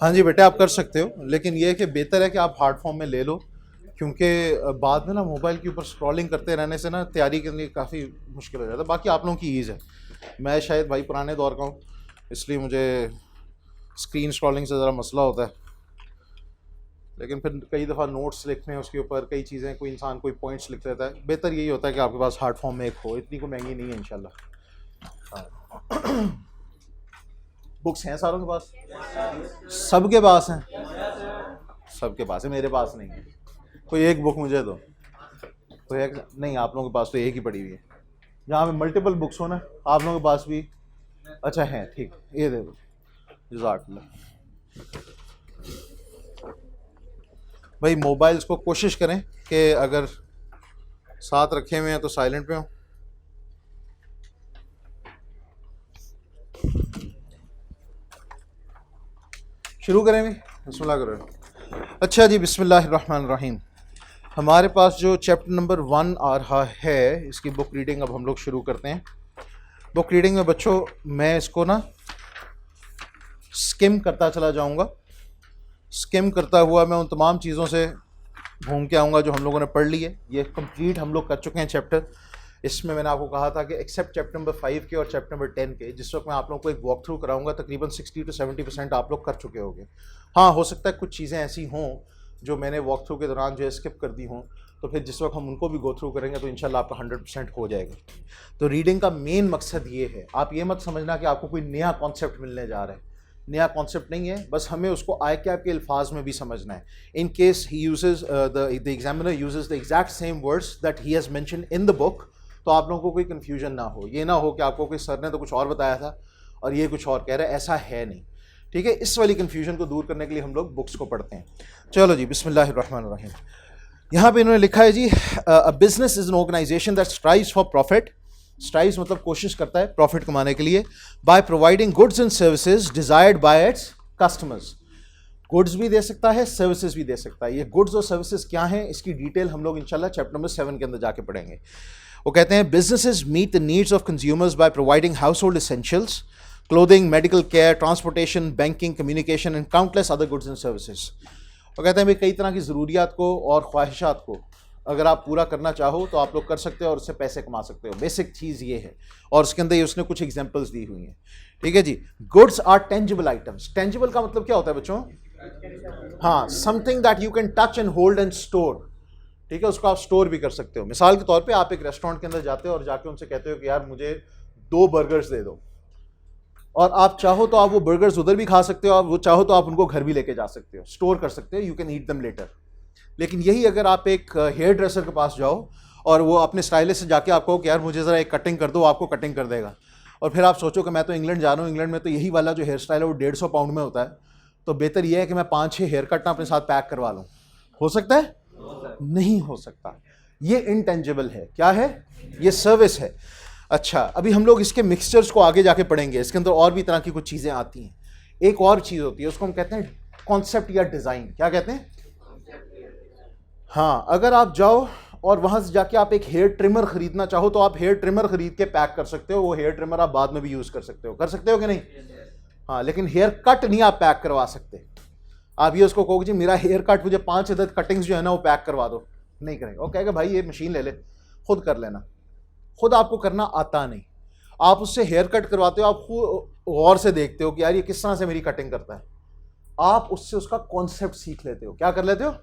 हाँ जी बेटा, आप कर सकते हो, लेकिन ये है कि बेहतर है कि आप हार्ड फॉर्म में ले लो, क्योंकि बाद में ना मोबाइल के ऊपर स्क्रॉलिंग करते रहने से ना तैयारी के लिए काफ़ी मुश्किल हो जाता है। बाकी आप लोगों की ईज़ है, मैं शायद भाई पुराने दौर का हूँ, इसलिए मुझे स्क्रीन स्क्रॉलिंग से ज़रा मसला होता है। लेकिन फिर कई दफ़ा नोट्स लिखने हैं उसके ऊपर, कई चीज़ें, कोई इंसान कोई पॉइंट्स लिख देता है। बेहतर यही होता है कि आपके पास हार्ड फॉर्म में एक हो, इतनी को महंगी नहीं है इंशाल्लाह। हाँ। बुक्स हैं सारों के पास? सबके पास हैं? सबके पास है, मेरे पास नहीं है। कोई एक बुक मुझे दो। कोई एक नहीं, आप लोगों के पास तो एक ही पड़ी हुई है। जहाँ पे मल्टीपल बुक्स हो ना, आप लोगों के पास भी अच्छा है, ठीक, ये दे दो। जज़ाकल्लाह। भाई मोबाइल्स को कोशिश करें कि अगर साथ रखे हुए हैं तो साइलेंट पे हो। शुरू करें भी? बिस्मिल्लाह करो। अच्छा जी, बिस्मिल्लाहिर्रहमानिर्रहीम। हमारे पास जो चैप्टर नंबर 1 आ रहा है, इसकी बुक रीडिंग अब हम लोग शुरू करते हैं। बुक रीडिंग में बच्चों मैं इसको ना स्किम करता चला जाऊंगा। स्किम करता हुआ मैं उन तमाम चीज़ों से घूम के आऊँगा जो हम लोगों ने पढ़ ली है। ये कंप्लीट हम लोग कर चुके हैं चैप्टर। इसमें मैंने आपको कहा था कि एक्सेप्ट चैप्टर नंबर 5 के और चैप्टर नंबर 10 के, जिस वक्त मैं आप लोगों को एक वॉक थ्रू कराऊंगा, तकरीबन 60 to 70% आप लोग कर चुके होंगे। हाँ, हो सकता है कुछ चीज़ें ऐसी हों जो मैंने वॉक थ्रू के दौरान जो है स्किप कर दी हों, तो फिर जिस वक्त हम उनको भी गो थ्रू करेंगे तो इंशाल्लाह आपका 100% हो जाएगा। तो रीडिंग का मेन मकसद ये है, आप ये मत समझना कि आपको कोई नया कॉन्सेप्ट मिलने जा रहा है। नया कॉन्सेप्ट नहीं है, बस हमें उसको आय के आपके अल्फाज में भी समझना है। In case he uses the examiner uses the exact same words that he has mentioned in the book, तो आप लोगों को कोई कन्फ्यूजन ना हो। ये ना हो कि आपको कोई सर ने तो कुछ और बताया था और ये कुछ और कह रहा है, ऐसा है नहीं। ठीक है, इस वाली कन्फ्यूजन को दूर करने के लिए हम लोग बुक्स को पढ़ते हैं। चलो जी, बिस्मिल्लाहिर्रहमानिर्रहीम। यहाँ पे इन्होंने लिखा है जी, a business is an organisation that strives for profit. Strives मतलब कोशिश करता है प्रॉफिट कमाने के लिए, by providing goods and services desired by its customers. Goods भी दे सकता है, सर्विसेज भी दे सकता है। ये गुड्स और सर्विसेज क्या हैं, इसकी डिटेल हम लोग इंशाल्लाह चैप्टर नंबर 7 के अंदर जाके पढ़ेंगे। वो कहते हैं businesses meet the needs of consumers by providing household essentials, clothing, medical care, transportation, banking, communication and countless other goods and services. वो कहते हैं भाई कई तरह की ज़रूरियात को और ख्वाहिशात को अगर आप पूरा करना चाहो तो आप लोग कर सकते हो और उससे पैसे कमा सकते हो। बेसिक चीज़ ये है, और उसके अंदर ये उसने कुछ एग्जांपल्स दी हुई हैं। ठीक है जी। Goods are tangible items. Tangible का मतलब क्या होता है बच्चों? हाँ, something that you can touch and hold and store. ठीक है, उसको आप स्टोर भी कर सकते हो। मिसाल के तौर पे आप एक रेस्टोरेंट के अंदर जाते हो और जाके उनसे कहते हो कि यार मुझे 2 बर्गर्स दे दो, और आप चाहो तो आप वो बर्गर्स उधर भी खा सकते हो, आप वो चाहो तो आप उनको घर भी लेके जा सकते हो, स्टोर कर सकते हो, you can eat them later. लेकिन यही अगर आप एक हेयर ड्रेसर के पास जाओ और वो अपने स्टाइलिस्ट से जाके आपको कि यार मुझे ज़रा एक कटिंग कर दो, आपको कटिंग कर देगा, और फिर आप सोचो कि मैं तो इंग्लैंड जा रहा हूँ, इंग्लैंड में तो यही वाला जो हेयर स्टाइल है वो 150 पाउंड में होता है, तो बेहतर यह है कि मैं 5-6 हेयर कट अपने साथ पैक करवा लूँ। हो सकता है? नहीं हो सकता। ये इंटेंजिबल है। क्या है? ये सर्विस है। अच्छा, अभी हम लोग इसके मिक्सचर्स को आगे जाके पढ़ेंगे, इसके अंदर और भी तरह की कुछ चीज़ें आती हैं। एक और चीज़ होती है, उसको हम कहते हैं कॉन्सेप्ट या डिज़ाइन। क्या कहते हैं? हाँ, अगर आप जाओ और वहाँ से जाके आप एक हेयर ट्रिमर खरीदना चाहो तो आप हेयर ट्रिमर खरीद के पैक कर सकते हो। वो हेयर ट्रिमर आप बाद में भी यूज़ कर सकते हो। कर सकते हो कि नहीं? हाँ, लेकिन हेयर कट नहीं आप पैक करवा सकते। आप ये उसको कहोगे जी मेरा हेयर कट, मुझे 5 अदद कटिंग्स जो है ना वो पैक करवा दो, नहीं करेगा। वो कहेगा भाई ये मशीन ले ले, खुद कर लेना। खुद आपको करना आता नहीं। आप उससे हेयर कट करवाते हो, आप खुद गौर से देखते हो कि यार ये किस तरह से मेरी कटिंग करता है, आप उससे उसका कॉन्सेप्ट सीख लेते हो। क्या कर लेते हो?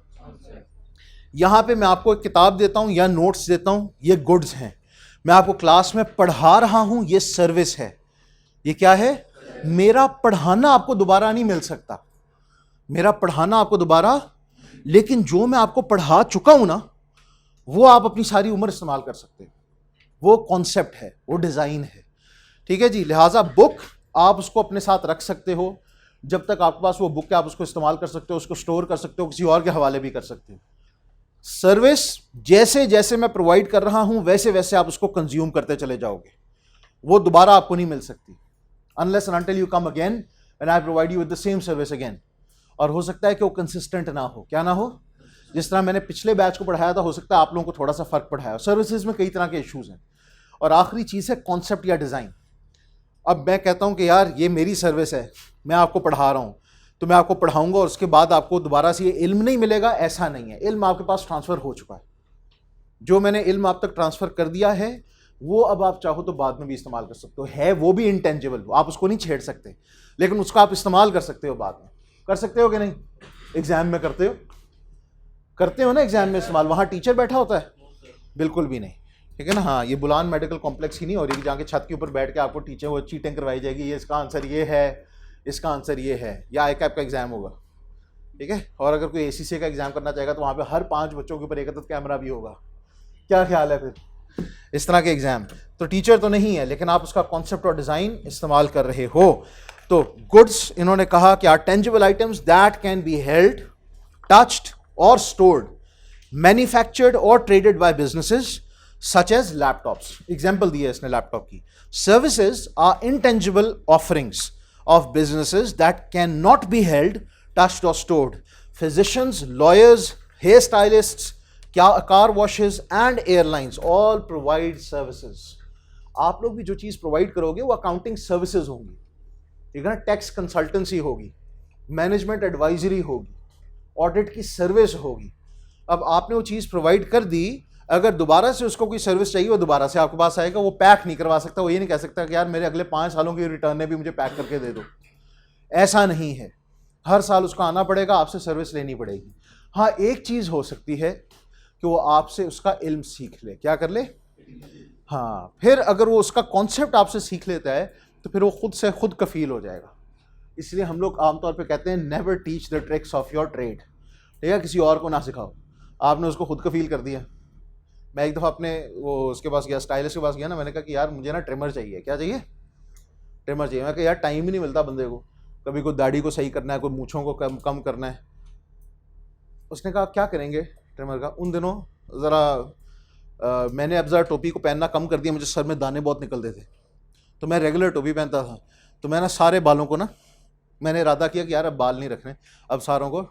यहाँ पे मैं आपको एक किताब देता हूँ या नोट्स देता हूँ, ये गुड्स हैं। मैं आपको क्लास में पढ़ा रहा हूँ, ये सर्विस है। ये क्या है? मेरा पढ़ाना आपको दोबारा नहीं मिल सकता, मेरा पढ़ाना आपको दोबारा, लेकिन जो मैं आपको पढ़ा चुका हूं ना वो आप अपनी सारी उम्र इस्तेमाल कर सकते हो। वो कॉन्सेप्ट है, वो डिज़ाइन है। ठीक है जी। लिहाजा बुक आप उसको अपने साथ रख सकते हो, जब तक आपके पास वो बुक है आप उसको इस्तेमाल कर सकते हो, उसको स्टोर कर सकते हो, किसी और के हवाले भी कर सकते हो। सर्विस जैसे जैसे मैं प्रोवाइड कर रहा हूं वैसे वैसे आप उसको कंज्यूम करते चले जाओगे, वो दोबारा आपको नहीं मिल सकती unless and until you come again and I provide you with the same service again. और हो सकता है कि वो कंसिस्टेंट ना हो। क्या ना हो? जिस तरह मैंने पिछले बैच को पढ़ाया था, हो सकता है आप लोगों को थोड़ा सा फर्क पढ़ाया। सर्विसेज में कई तरह के इश्यूज हैं। और आखिरी चीज़ है कॉन्सेप्ट या डिज़ाइन। अब मैं कहता हूँ कि यार ये मेरी सर्विस है, मैं आपको पढ़ा रहा हूँ, तो मैं आपको पढ़ाऊँगा और उसके बाद आपको दोबारा से ये इल्म नहीं मिलेगा, ऐसा नहीं है। इल्म आपके पास ट्रांसफ़र हो चुका है। जो मैंने इल्म आप तक ट्रांसफ़र कर दिया है वो अब आप चाहो तो बाद में भी इस्तेमाल कर सकते हो। है वो भी इंटेंजिबल, आप उसको नहीं छेड़ सकते, लेकिन उसका आप इस्तेमाल कर सकते हो बाद में। कर सकते हो कि नहीं? एग्ज़ाम में करते हो ना एग्ज़ाम में इस्तेमाल। वहाँ टीचर बैठा होता है? बिल्कुल भी नहीं, ठीक है ना। हाँ, ये बुलान मेडिकल कॉम्प्लेक्स ही नहीं हो रही कि जहाँ के छत के ऊपर बैठ के आपको टीचर वो चीटिंग करवाई जाएगी, ये इसका आंसर ये है, इसका आंसर ये है। या ICAP का एग्ज़ाम होगा, ठीक है। और अगर कोई ACCA का एग्ज़ाम करना चाहेगा तो वहाँ पे हर 5 बच्चों के ऊपर एक कैमरा भी होगा। क्या ख्याल है फिर? इस तरह के एग्ज़ाम तो टीचर तो नहीं है, लेकिन आप उसका कॉन्सेप्ट और डिज़ाइन इस्तेमाल कर रहे हो। तो गुड्स, इन्होंने कहा कि are tangible items that can be held, touched और स्टोर्ड, मैन्युफैक्चर्ड और traded by businesses such as laptops. Example दी है इसने लैपटॉप की। Services are intangible offerings of businesses that cannot be held, touched or stored. Physicians, lawyers, hairstylists, car washes and airlines all provide services. आप लोग भी जो चीज़ provide करोगे वो अकाउंटिंग सर्विसेज होंगी, ठीक है ना। टैक्स कंसल्टेंसी होगी, मैनेजमेंट एडवाइजरी होगी, ऑडिट की सर्विस होगी। अब आपने वो चीज़ प्रोवाइड कर दी, अगर दोबारा से उसको कोई सर्विस चाहिए वो दोबारा से आपके पास आएगा। वो पैक नहीं करवा सकता, वो ये नहीं कह सकता कि यार मेरे अगले 5 सालों की रिटर्न है भी मुझे पैक करके दे दो। ऐसा नहीं है, हर साल उसको आना पड़ेगा, आपसे सर्विस लेनी पड़ेगी। हाँ, एक चीज़ हो सकती है कि वो आपसे उसका इल्म सीख ले। क्या कर ले? हाँ, फिर अगर वो उसका कॉन्सेप्ट आपसे सीख लेता है तो फिर वो खुद से खुद कफील हो जाएगा। इसलिए हम लोग आमतौर पे कहते हैं never teach the tricks of your trade, ठीक है। किसी और को ना सिखाओ, आपने उसको खुद कफील कर दिया। मैं एक दफ़ा अपने वो उसके पास गया, स्टाइलिस्ट के पास गया ना, मैंने कहा कि यार मुझे ना ट्रिमर चाहिए। क्या चाहिए? ट्रिमर चाहिए। मैं कहा यार टाइम ही नहीं मिलता बंदे को, कभी कोई दाढ़ी को सही करना है, कोई मूँछों को कम करना है। उसने कहा क्या करेंगे ट्रिमर का? उन दिनों ज़रा मैंने अब ज़रा टोपी को पहनना कम कर दिया, मुझे सर में दाने बहुत निकलते थे, तो मैं रेगुलर टोपी पहनता था। तो मैं ना सारे बालों को ना, मैंने इरादा किया कि यार अब बाल नहीं रखने, अब सारों को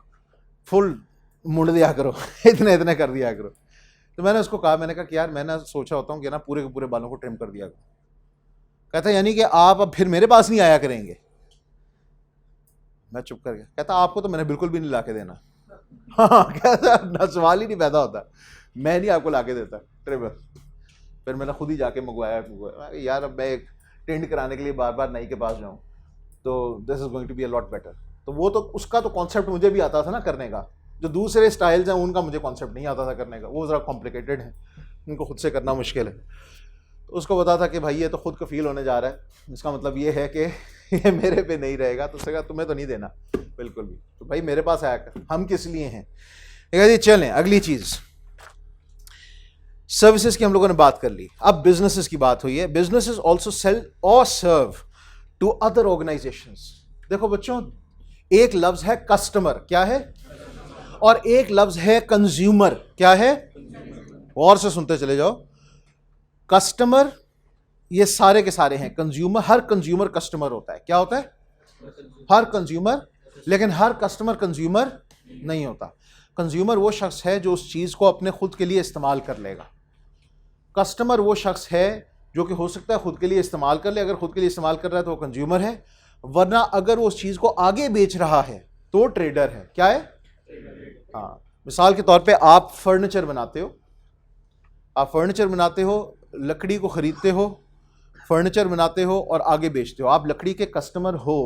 फुल मुड़ दिया करो इतने इतने कर दिया करो। तो मैंने उसको कहा, मैंने कहा कि यार मैं ना सोचा होता हूँ कि ना पूरे के पूरे बालों को ट्रिम कर दिया करो। कहता यानी कि आप अब फिर मेरे पास नहीं आया करेंगे? मैं चुप कर गया। कहता आपको तो मैंने बिल्कुल भी नहीं ला के देना। हाँ, कहता ना सवाल ही नहीं पैदा होता, मैं नहीं आपको ला के देता ट्रिमर। फिर मैंने खुद ही जाके मंगवाया। यार अब मैं एक टेंड कराने के लिए बार बार नाई के पास जाऊँ, तो this is going to be a lot better. तो वो तो उसका तो कॉन्सेप्ट मुझे भी आता था ना करने का, जो दूसरे स्टाइल्स हैं उनका मुझे कॉन्सेप्ट नहीं आता था करने का, वो ज़रा कॉम्प्लिकेटेड है, उनको खुद से करना मुश्किल है। तो उसको पता था कि भाई ये तो खुद का फील होने जा रहा है, इसका मतलब ये है कि ये मेरे पे नहीं रहेगा। तो उससे कहा तुम्हें तो नहीं देना बिल्कुल भी, तो भाई मेरे पास आया कर, हम किस लिए हैं। ठीक है जी, चलें अगली चीज़। सर्विसेज की हम लोगों ने बात कर ली, अब बिजनेसेस की बात हुई है। बिजनेसेस ऑल्सो सेल और सर्व टू अदर ऑर्गेनाइजेशंस। देखो बच्चों, एक लफ्ज है कस्टमर, क्या है, और एक लफ्ज है कंज्यूमर, क्या है। और से सुनते चले जाओ, कस्टमर ये सारे के सारे हैं, कंज्यूमर, हर कंज्यूमर कस्टमर होता है। क्या होता है? हर कंज्यूमर, लेकिन हर कस्टमर कंज्यूमर नहीं होता। कंज्यूमर वो शख्स है जो उस चीज़ को अपने खुद के लिए इस्तेमाल कर लेगा। कस्टमर वो शख्स है जो कि हो सकता है खुद के लिए इस्तेमाल कर ले, अगर खुद के लिए इस्तेमाल कर रहा है तो वो कंज्यूमर है, वरना अगर वो उस चीज़ को आगे बेच रहा है तो ट्रेडर है। क्या है? हाँ, मिसाल के तौर पे आप फर्नीचर बनाते हो, आप फर्नीचर बनाते हो, लकड़ी को ख़रीदते हो, फर्नीचर बनाते हो और आगे बेचते हो। आप लकड़ी के कस्टमर हो,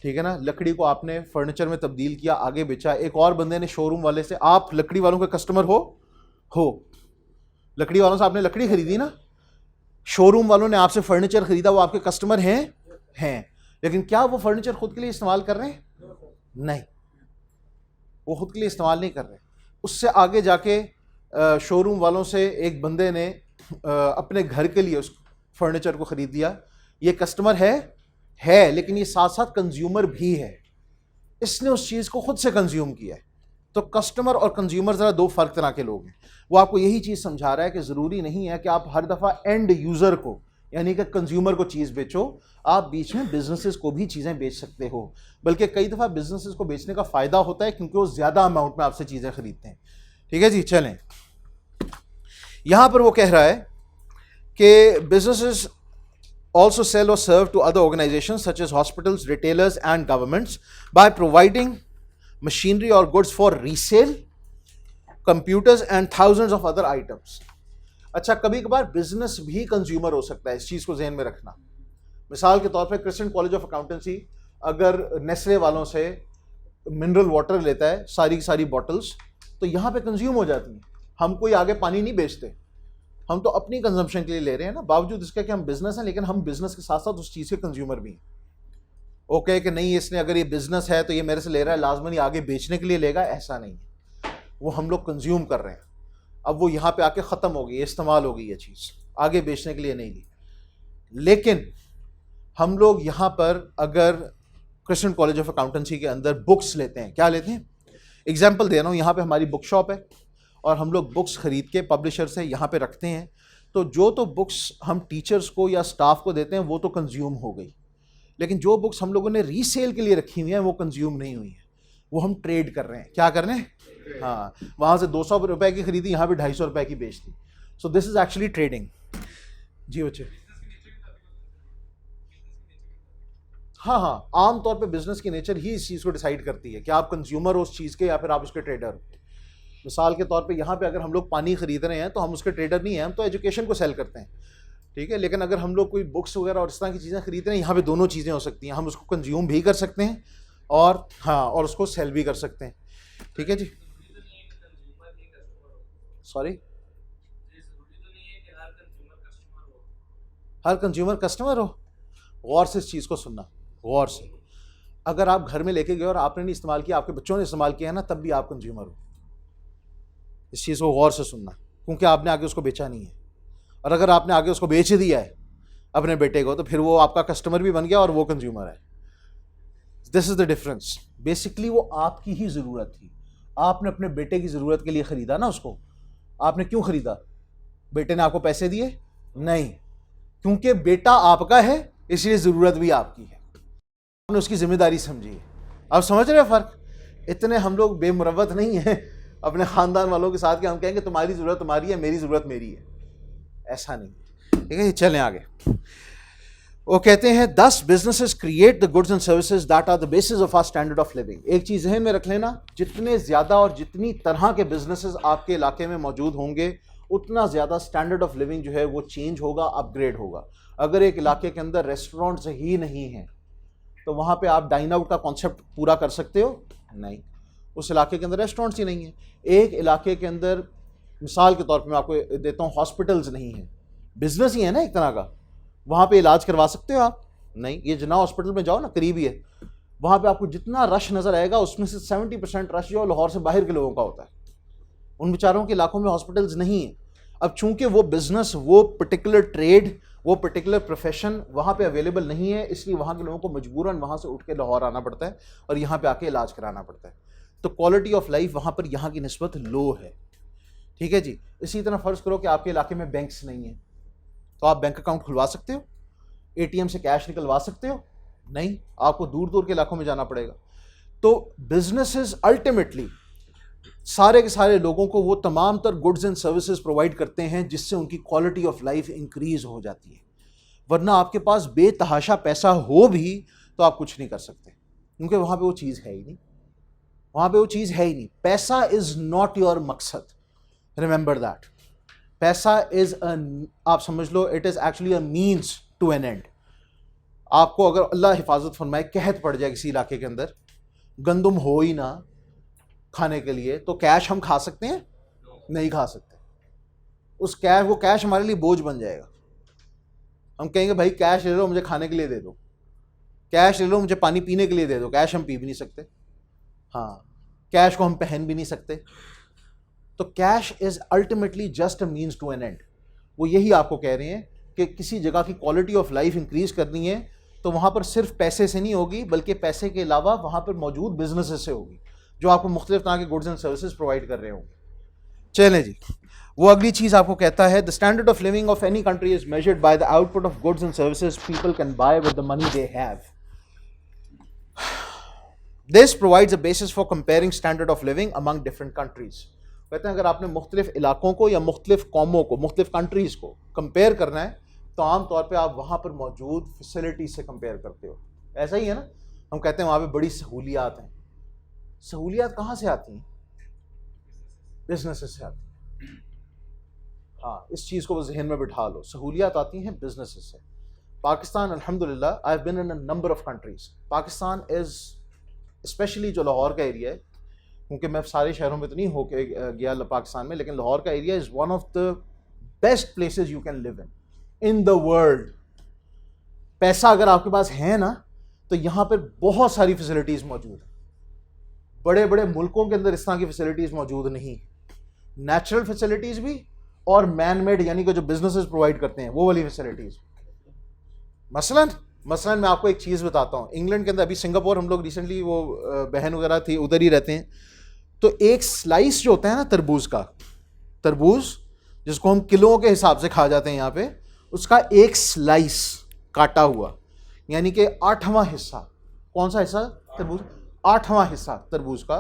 ठीक है ना। लकड़ी को आपने फर्नीचर में तब्दील किया, आगे बेचा, एक और बंदे ने शोरूम वाले से, आप लकड़ी वालों के कस्टमर हो लकड़ी वालों से आपने लकड़ी खरीदी ना, शोरूम वालों ने आपसे फर्नीचर खरीदा, वो आपके कस्टमर हैं। लेकिन क्या वो फर्नीचर खुद के लिए इस्तेमाल कर रहे हैं? नहीं, वो खुद के लिए इस्तेमाल नहीं कर रहे। उससे आगे जाके शोरूम वालों से एक बंदे ने अपने घर के लिए उस फर्नीचर को ख़रीद दिया। ये कस्टमर है, लेकिन ये साथ साथ कंज्यूमर भी है, इसने उस चीज़ को खुद से कंज्यूम किया है। तो कस्टमर और कंज्यूमर ज़रा दो फर्क तरह के लोग हैं। वो आपको यही चीज़ समझा रहा है कि ज़रूरी नहीं है कि आप हर दफ़ा एंड यूज़र को, यानी कि कंज्यूमर को चीज़ बेचो, आप बीच में बिजनेसेस को भी चीज़ें बेच सकते हो। बल्कि कई दफ़ा बिजनेसेस को बेचने का फ़ायदा होता है क्योंकि वो ज़्यादा अमाउंट में आपसे चीज़ें खरीदते हैं। ठीक है जी, चलें। यहां पर वो कह रहा है कि businesses also sell or serve to other organizations such as hospitals, retailers and governments by providing machinery or goods for resale, computers and thousands of other items. अच्छा, कभी कभार बिजनेस भी कंज्यूमर हो सकता है, इस चीज को ध्यान में रखना। मिसाल के तौर पे क्रिश्चियन कॉलेज ऑफ अकाउंटेंसी अगर नेस्ले वालों से मिनरल वाटर लेता है सारी की सारी बॉटल्स, तो यहाँ पे कंज्यूम हो जाती हैं। हम कोई आगे पानी नहीं बेचते, हम तो अपनी कंजम्पशन के लिए ले रहे हैं ना, बावजूद इसका कि हम बिजनेस हैं, लेकिन हम बिजनेस के साथ साथ उस चीज़ के कंज्यूमर भी हैं। ओके कि नहीं, इसने अगर ये बिजनेस है तो ये मेरे से ले रहा है, लाजमन आगे बेचने के लिए लेगा, ऐसा नहीं है। वो हम लोग कंज्यूम कर रहे हैं। अब वो यहाँ पे आके ख़त्म हो गई, इस्तेमाल हो गई ये चीज़, आगे बेचने के लिए नहीं ली। लेकिन हम लोग यहाँ पर अगर क्रिश्चियन कॉलेज ऑफ अकाउंटेंसी के अंदर बुक्स लेते हैं, क्या लेते हैं, एग्जाम्पल दे रहा हूँ, यहाँ पे हमारी बुक शॉप है और हम लोग बुक्स खरीद के पब्लिशर से यहाँ पे रखते हैं, तो जो तो बुक्स हम टीचर्स को या स्टाफ को देते हैं वो तो कंज्यूम हो गई, लेकिन जो बुक्स हम लोगों ने रीसेल के लिए रखी हुई हैं वो कंज्यूम नहीं हुई है, वो हम ट्रेड कर रहे हैं। क्या कर रहे हैं? हाँ, वहाँ से 200 रुपए की खरीदी, यहाँ पे 250 रुपए की बेच दी। So this is actually trading. जी बच्चे, हाँ, आमतौर पे बिजनेस की नेचर ही इस चीज़ को डिसाइड करती है कि आप कंज्यूमर हो उस चीज़ के या फिर आप उसके ट्रेडर हो। मिसाल के तौर पे यहाँ पे अगर हम लोग पानी खरीद रहे हैं तो हम उसके ट्रेडर नहीं हैं, हम तो एजुकेशन को सेल करते हैं, ठीक है। लेकिन अगर हम लोग कोई बुक्स वगैरह और इस तरह की चीज़ें खरीद रहे हैं, यहाँ पे दोनों चीज़ें हो सकती हैं, हम उसको कंज्यूम भी कर सकते हैं और हाँ, और उसको सेल भी कर सकते हैं, ठीक है जी। सॉरी, हर कंज्यूमर कस्टमर हो? गौर से इस चीज़ को सुनना, गौर से। अगर आप घर में लेके गए और आपने नहीं इस्तेमाल किया, आपके बच्चों ने इस्तेमाल किया ना, तब भी आप कंज्यूमर हो। इस चीज़ को गौर से सुनना, क्योंकि आपने आगे उसको बेचा नहीं है, और अगर आपने आगे उसको बेच दिया है अपने बेटे को, तो फिर वो आपका कस्टमर भी बन गया और वो कंज्यूमर है। This is the difference. Basically वो आपकी ही ज़रूरत थी, आपने अपने बेटे की ज़रूरत के लिए ख़रीदा ना उसको। आपने क्यों ख़रीदा? बेटे ने आपको पैसे दिए? नहीं, क्योंकि बेटा आपका है इसलिए ज़रूरत भी आपकी है, आपने उसकी जिम्मेदारी समझी है। आप समझ रहे हो फ़र्क? इतने हम लोग बेमुरवत नहीं हैं अपने ख़ानदान वालों के साथ कि हम कहेंगे तुम्हारी ज़रूरत तुम्हारी है, मेरी ज़रूरत मेरी है, ऐसा नहीं, ठीक है। चलें आगे। वो कहते हैं 10 businesses create the goods and services that are the basis of our standard of living. एक चीज़ ज़हन में रख लेना, जितने ज़्यादा और जितनी तरह के बिजनेसेस आपके इलाके में मौजूद होंगे, उतना ज़्यादा स्टैंडर्ड ऑफ लिविंग जो है वो चेंज होगा, अपग्रेड होगा। अगर एक इलाके के अंदर रेस्टोरेंट्स ही नहीं हैं तो वहाँ पे आप डाइन आउट का कॉन्सेप्ट पूरा कर सकते हो? नहीं, उस इलाके के अंदर रेस्टोरेंट्स ही नहीं है। एक इलाके के अंदर मिसाल के तौर पे मैं आपको देता हूँ, हॉस्पिटल्स नहीं है, बिजनेस ही है ना एक तरह का, वहाँ पे इलाज करवा सकते हो आप? नहीं। ये जना हॉस्पिटल में जाओ ना, करीब ही है, वहाँ पे आपको जितना रश नज़र आएगा उसमें से 70% रश जो लाहौर से बाहर के लोगों का होता है। उन बेचारों के इलाकों में हॉस्पिटल्स नहीं है। अब चूंकि वो बिजनेस, वो पर्टिकुलर ट्रेड, वो पर्टिकुलर प्रोफेशन वहाँ पे अवेलेबल नहीं है, इसलिए वहाँ के लोगों को मजबूरन वहाँ से उठ के लाहौर आना पड़ता है और यहाँ पे आके इलाज कराना पड़ता है। तो क्वालिटी ऑफ लाइफ वहाँ पर यहाँ की निस्बत लो है, ठीक है जी। इसी तरह फ़र्ज़ करो कि आपके इलाके में बैंक्स नहीं है, तो आप बैंक अकाउंट खुलवा सकते हो? एटीएम से कैश निकलवा सकते हो? नहीं, आपको दूर दूर के इलाकों में जाना पड़ेगा। तो बिजनेसेस अल्टीमेटली सारे के सारे लोगों को वो तमाम तर गुड्स एंड सर्विसेज प्रोवाइड करते हैं जिससे उनकी क्वालिटी ऑफ लाइफ इंक्रीज हो जाती है। वरना आपके पास बेतहाशा पैसा हो भी तो आप कुछ नहीं कर सकते, क्योंकि वहाँ पे वो चीज़ है ही नहीं, वहाँ पे वो चीज़ है ही नहीं। पैसा इज़ नॉट योर मकसद, रिमेंबर दैट। पैसा इज़ आप समझ लो, it is actually a means to an end. आपको अगर अल्लाह हिफाजत फरमाए कहत पड़ जाए किसी इलाके के अंदर, गंदम हो ही ना खाने के लिए, तो कैश हम खा सकते हैं? नहीं खा सकते। उस कैश, वो कैश हमारे लिए बोझ बन जाएगा। हम कहेंगे भाई कैश ले लो, मुझे खाने के लिए दे दो, कैश ले लो, मुझे पानी पीने के लिए दे दो। कैश हम पी भी नहीं सकते, हाँ, कैश को हम पहन भी नहीं सकते। तो cash is ultimately just a means to an end. वो यही आपको कह रहे हैं कि किसी जगह की क्वालिटी ऑफ लाइफ इंक्रीज करनी है तो वहाँ पर सिर्फ पैसे से नहीं होगी, बल्कि पैसे के अलावा वहाँ पर मौजूद बिजनेसेस से होगी जो आपको मुख्तलिफ तरह के गुड्स एंड सर्विसेज प्रोवाइड कर रहे होंगे। चलें जी, वो अगली चीज़ आपको कहता है, the standard of living of any country is measured by the output of goods and services people can buy with the money they have. This provides a basis for comparing standard of living among different countries. कहते हैं अगर आपने मुख्तलिफ इलाकों को या मुख्तलिफ कौमों को, मुख्तलिफ कंट्रीज़ को कंपेयर करना है तो आम तौर पे आप वहाँ पर मौजूद फैसिलिटी से कंपेयर करते हो। ऐसा ही है ना, हम कहते हैं वहाँ पे बड़ी सहूलियात हैं। सहूलियात कहाँ से आती हैं? बिजनेसेस से आती हैं। हाँ, इस चीज़ को जहन में बिठा लो, सहूलियात आती हैं बिजनेसेस से। पाकिस्तान अल्हम्दुलिल्लाह, I have been in a number of countries. Pakistan is specially जो लाहौर का एरिया है, क्योंकि मैं सारे शहरों में तो नहीं होके गया पाकिस्तान में, लेकिन लाहौर का area is one of the best places you can live in the world. पैसा अगर आपके पास है ना तो यहाँ पर बहुत सारी फैसिलिटीज़ मौजूद हैं। बड़े बड़े मुल्कों के अंदर इस तरह की फैसिलिटीज़ मौजूद नहीं, नेचुरल फैसिलिटीज़ भी और मैन मेड, यानी कि जो बिजनेसेस प्रोवाइड करते हैं वो वाली फैसिलिटीज़। मसलन मैं आपको एक चीज़ बताता हूँ, इंग्लैंड के अंदर, अभी सिंगापुर हम लोग रिसेंटली, वो बहन वगैरह थी उधर ही रहते हैं, तो एक स्लाइस जो होता है ना तरबूज का, तरबूज जिसको हम किलों के हिसाब से खा जाते हैं यहाँ पे, उसका एक स्लाइस काटा हुआ, यानी कि 8वां हिस्सा, कौन सा हिस्सा? तरबूज, 8वां हिस्सा तरबूज का,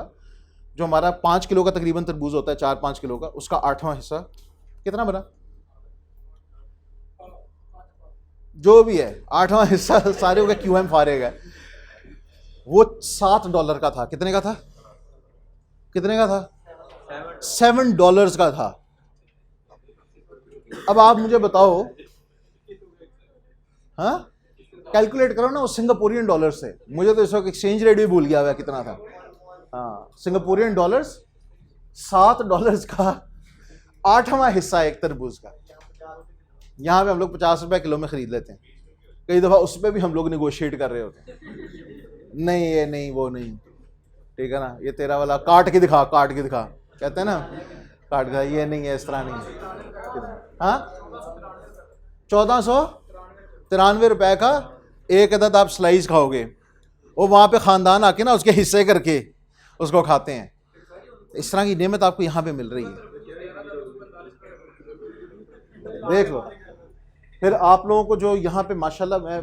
जो हमारा 5 किलो का तकरीबन तरबूज होता है, 4-5 किलो का, उसका 8वां हिस्सा कितना बना? जो भी है 8वां हिस्सा, सारे हो गए QM फारेगा, वो $7 का था। कितने का था? कितने का था? $7 का था। अब आप मुझे बताओ, हाँ, कैलकुलेट करो ना वो सिंगापुरियन डॉलर से। मुझे तो इस वक्त एक्सचेंज रेट भी भूल गया हुआ कितना था। हाँ, सिंगापुरियन डॉलर्स, $7 का 8वां हिस्सा एक तरबूज का। यहाँ पे हम लोग 50 रुपए किलो में खरीद लेते हैं, कई दफ़ा उस पर भी हम लोग निगोशिएट कर रहे होते हैं। नहीं, ये नहीं, वो नहीं, ठीक है ना, ये तेरा वाला काट के दिखा, काट के दिखा, कहते हैं ना, काट के, ये नहीं है, इस तरह नहीं है। हाँ, 1493 रुपए का एक अदद आप स्लाइस खाओगे, वो वहाँ पे ख़ानदान आके ना उसके हिस्से करके उसको खाते हैं। इस तरह की नेमत आपको यहाँ पे मिल रही है, देख लो। फिर आप लोगों को जो यहाँ पे माशाल्लाह, मैं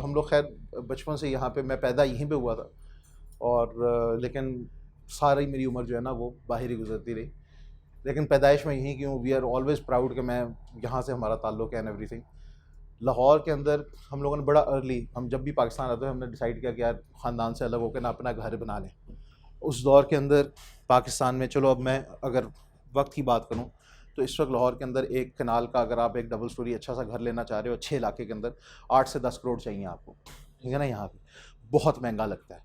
हम लोग खैर बचपन से यहाँ पे, मैं पैदा यहीं पे हुआ था, और लेकिन सारी मेरी उम्र जो है ना वो बाहर ही गुजरती रही, लेकिन पैदाइश में यहीं की हूँ। वी आर ऑलवेज़ प्राउड कि मैं यहाँ से, हमारा ताल्लुक़ है एंड एवरीथिंग। लाहौर के अंदर हम लोगों ने बड़ा अर्ली, हम जब भी पाकिस्तान आते हैं, हमने डिसाइड किया कि यार ख़ानदान से अलग होकर ना अपना घर बना लें। उस दौर के अंदर पाकिस्तान में, चलो अब मैं अगर वक्त की बात करूँ तो इस वक्त लाहौर के अंदर एक कनाल का, अगर आप एक डबल स्टोरी अच्छा सा घर लेना चाह रहे हो अच्छे इलाके के अंदर, 8 से 10 करोड़ चाहिए आपको, ठीक है ना। यहाँ पे बहुत महंगा लगता है,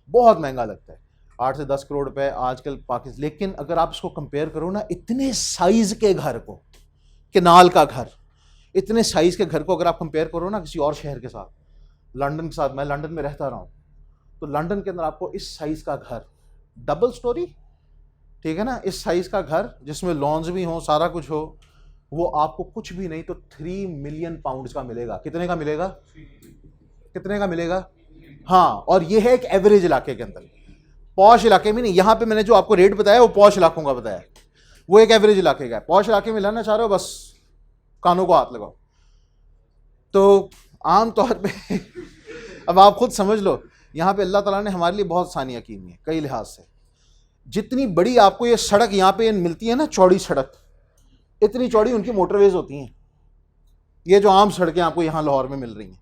बहुत महंगा लगता है, 8 से 10 करोड़ रुपए आजकल पाकिस्तान। लेकिन अगर आप इसको कंपेयर करो ना, इतने साइज़ के घर को, कनाल का घर, इतने साइज़ के घर को अगर आप कंपेयर करो ना किसी और शहर के साथ, लंदन के साथ, मैं लंदन में रहता रहा हूँ, तो लंदन के अंदर आपको इस साइज़ का घर, डबल स्टोरी, ठीक है ना, इस साइज़ का घर जिसमें लॉन्स भी हों, सारा कुछ हो, वो आपको कुछ भी नहीं तो 3 मिलियन पाउंड्स का मिलेगा। कितने का मिलेगा? कितने का मिलेगा? हाँ, और ये है एक एवरेज इलाके के अंदर, पॉश इलाके में नहीं। यहाँ पे मैंने जो आपको रेट बताया वो पॉश इलाकों का बताया, वो एक एवरेज इलाके का है। पॉश इलाके में लाना चाह रहे हो, बस कानों को हाथ लगाओ। तो आम तौर पे अब आप खुद समझ लो, यहाँ पे अल्लाह ताला ने हमारे लिए बहुत आसानियाँ की हुई हैं कई लिहाज से। जितनी बड़ी आपको ये सड़क यहाँ पे मिलती है ना, चौड़ी सड़क, इतनी चौड़ी उनकी मोटरवेज होती हैं। ये जो आम सड़कें आपको यहाँ लाहौर में मिल रही हैं,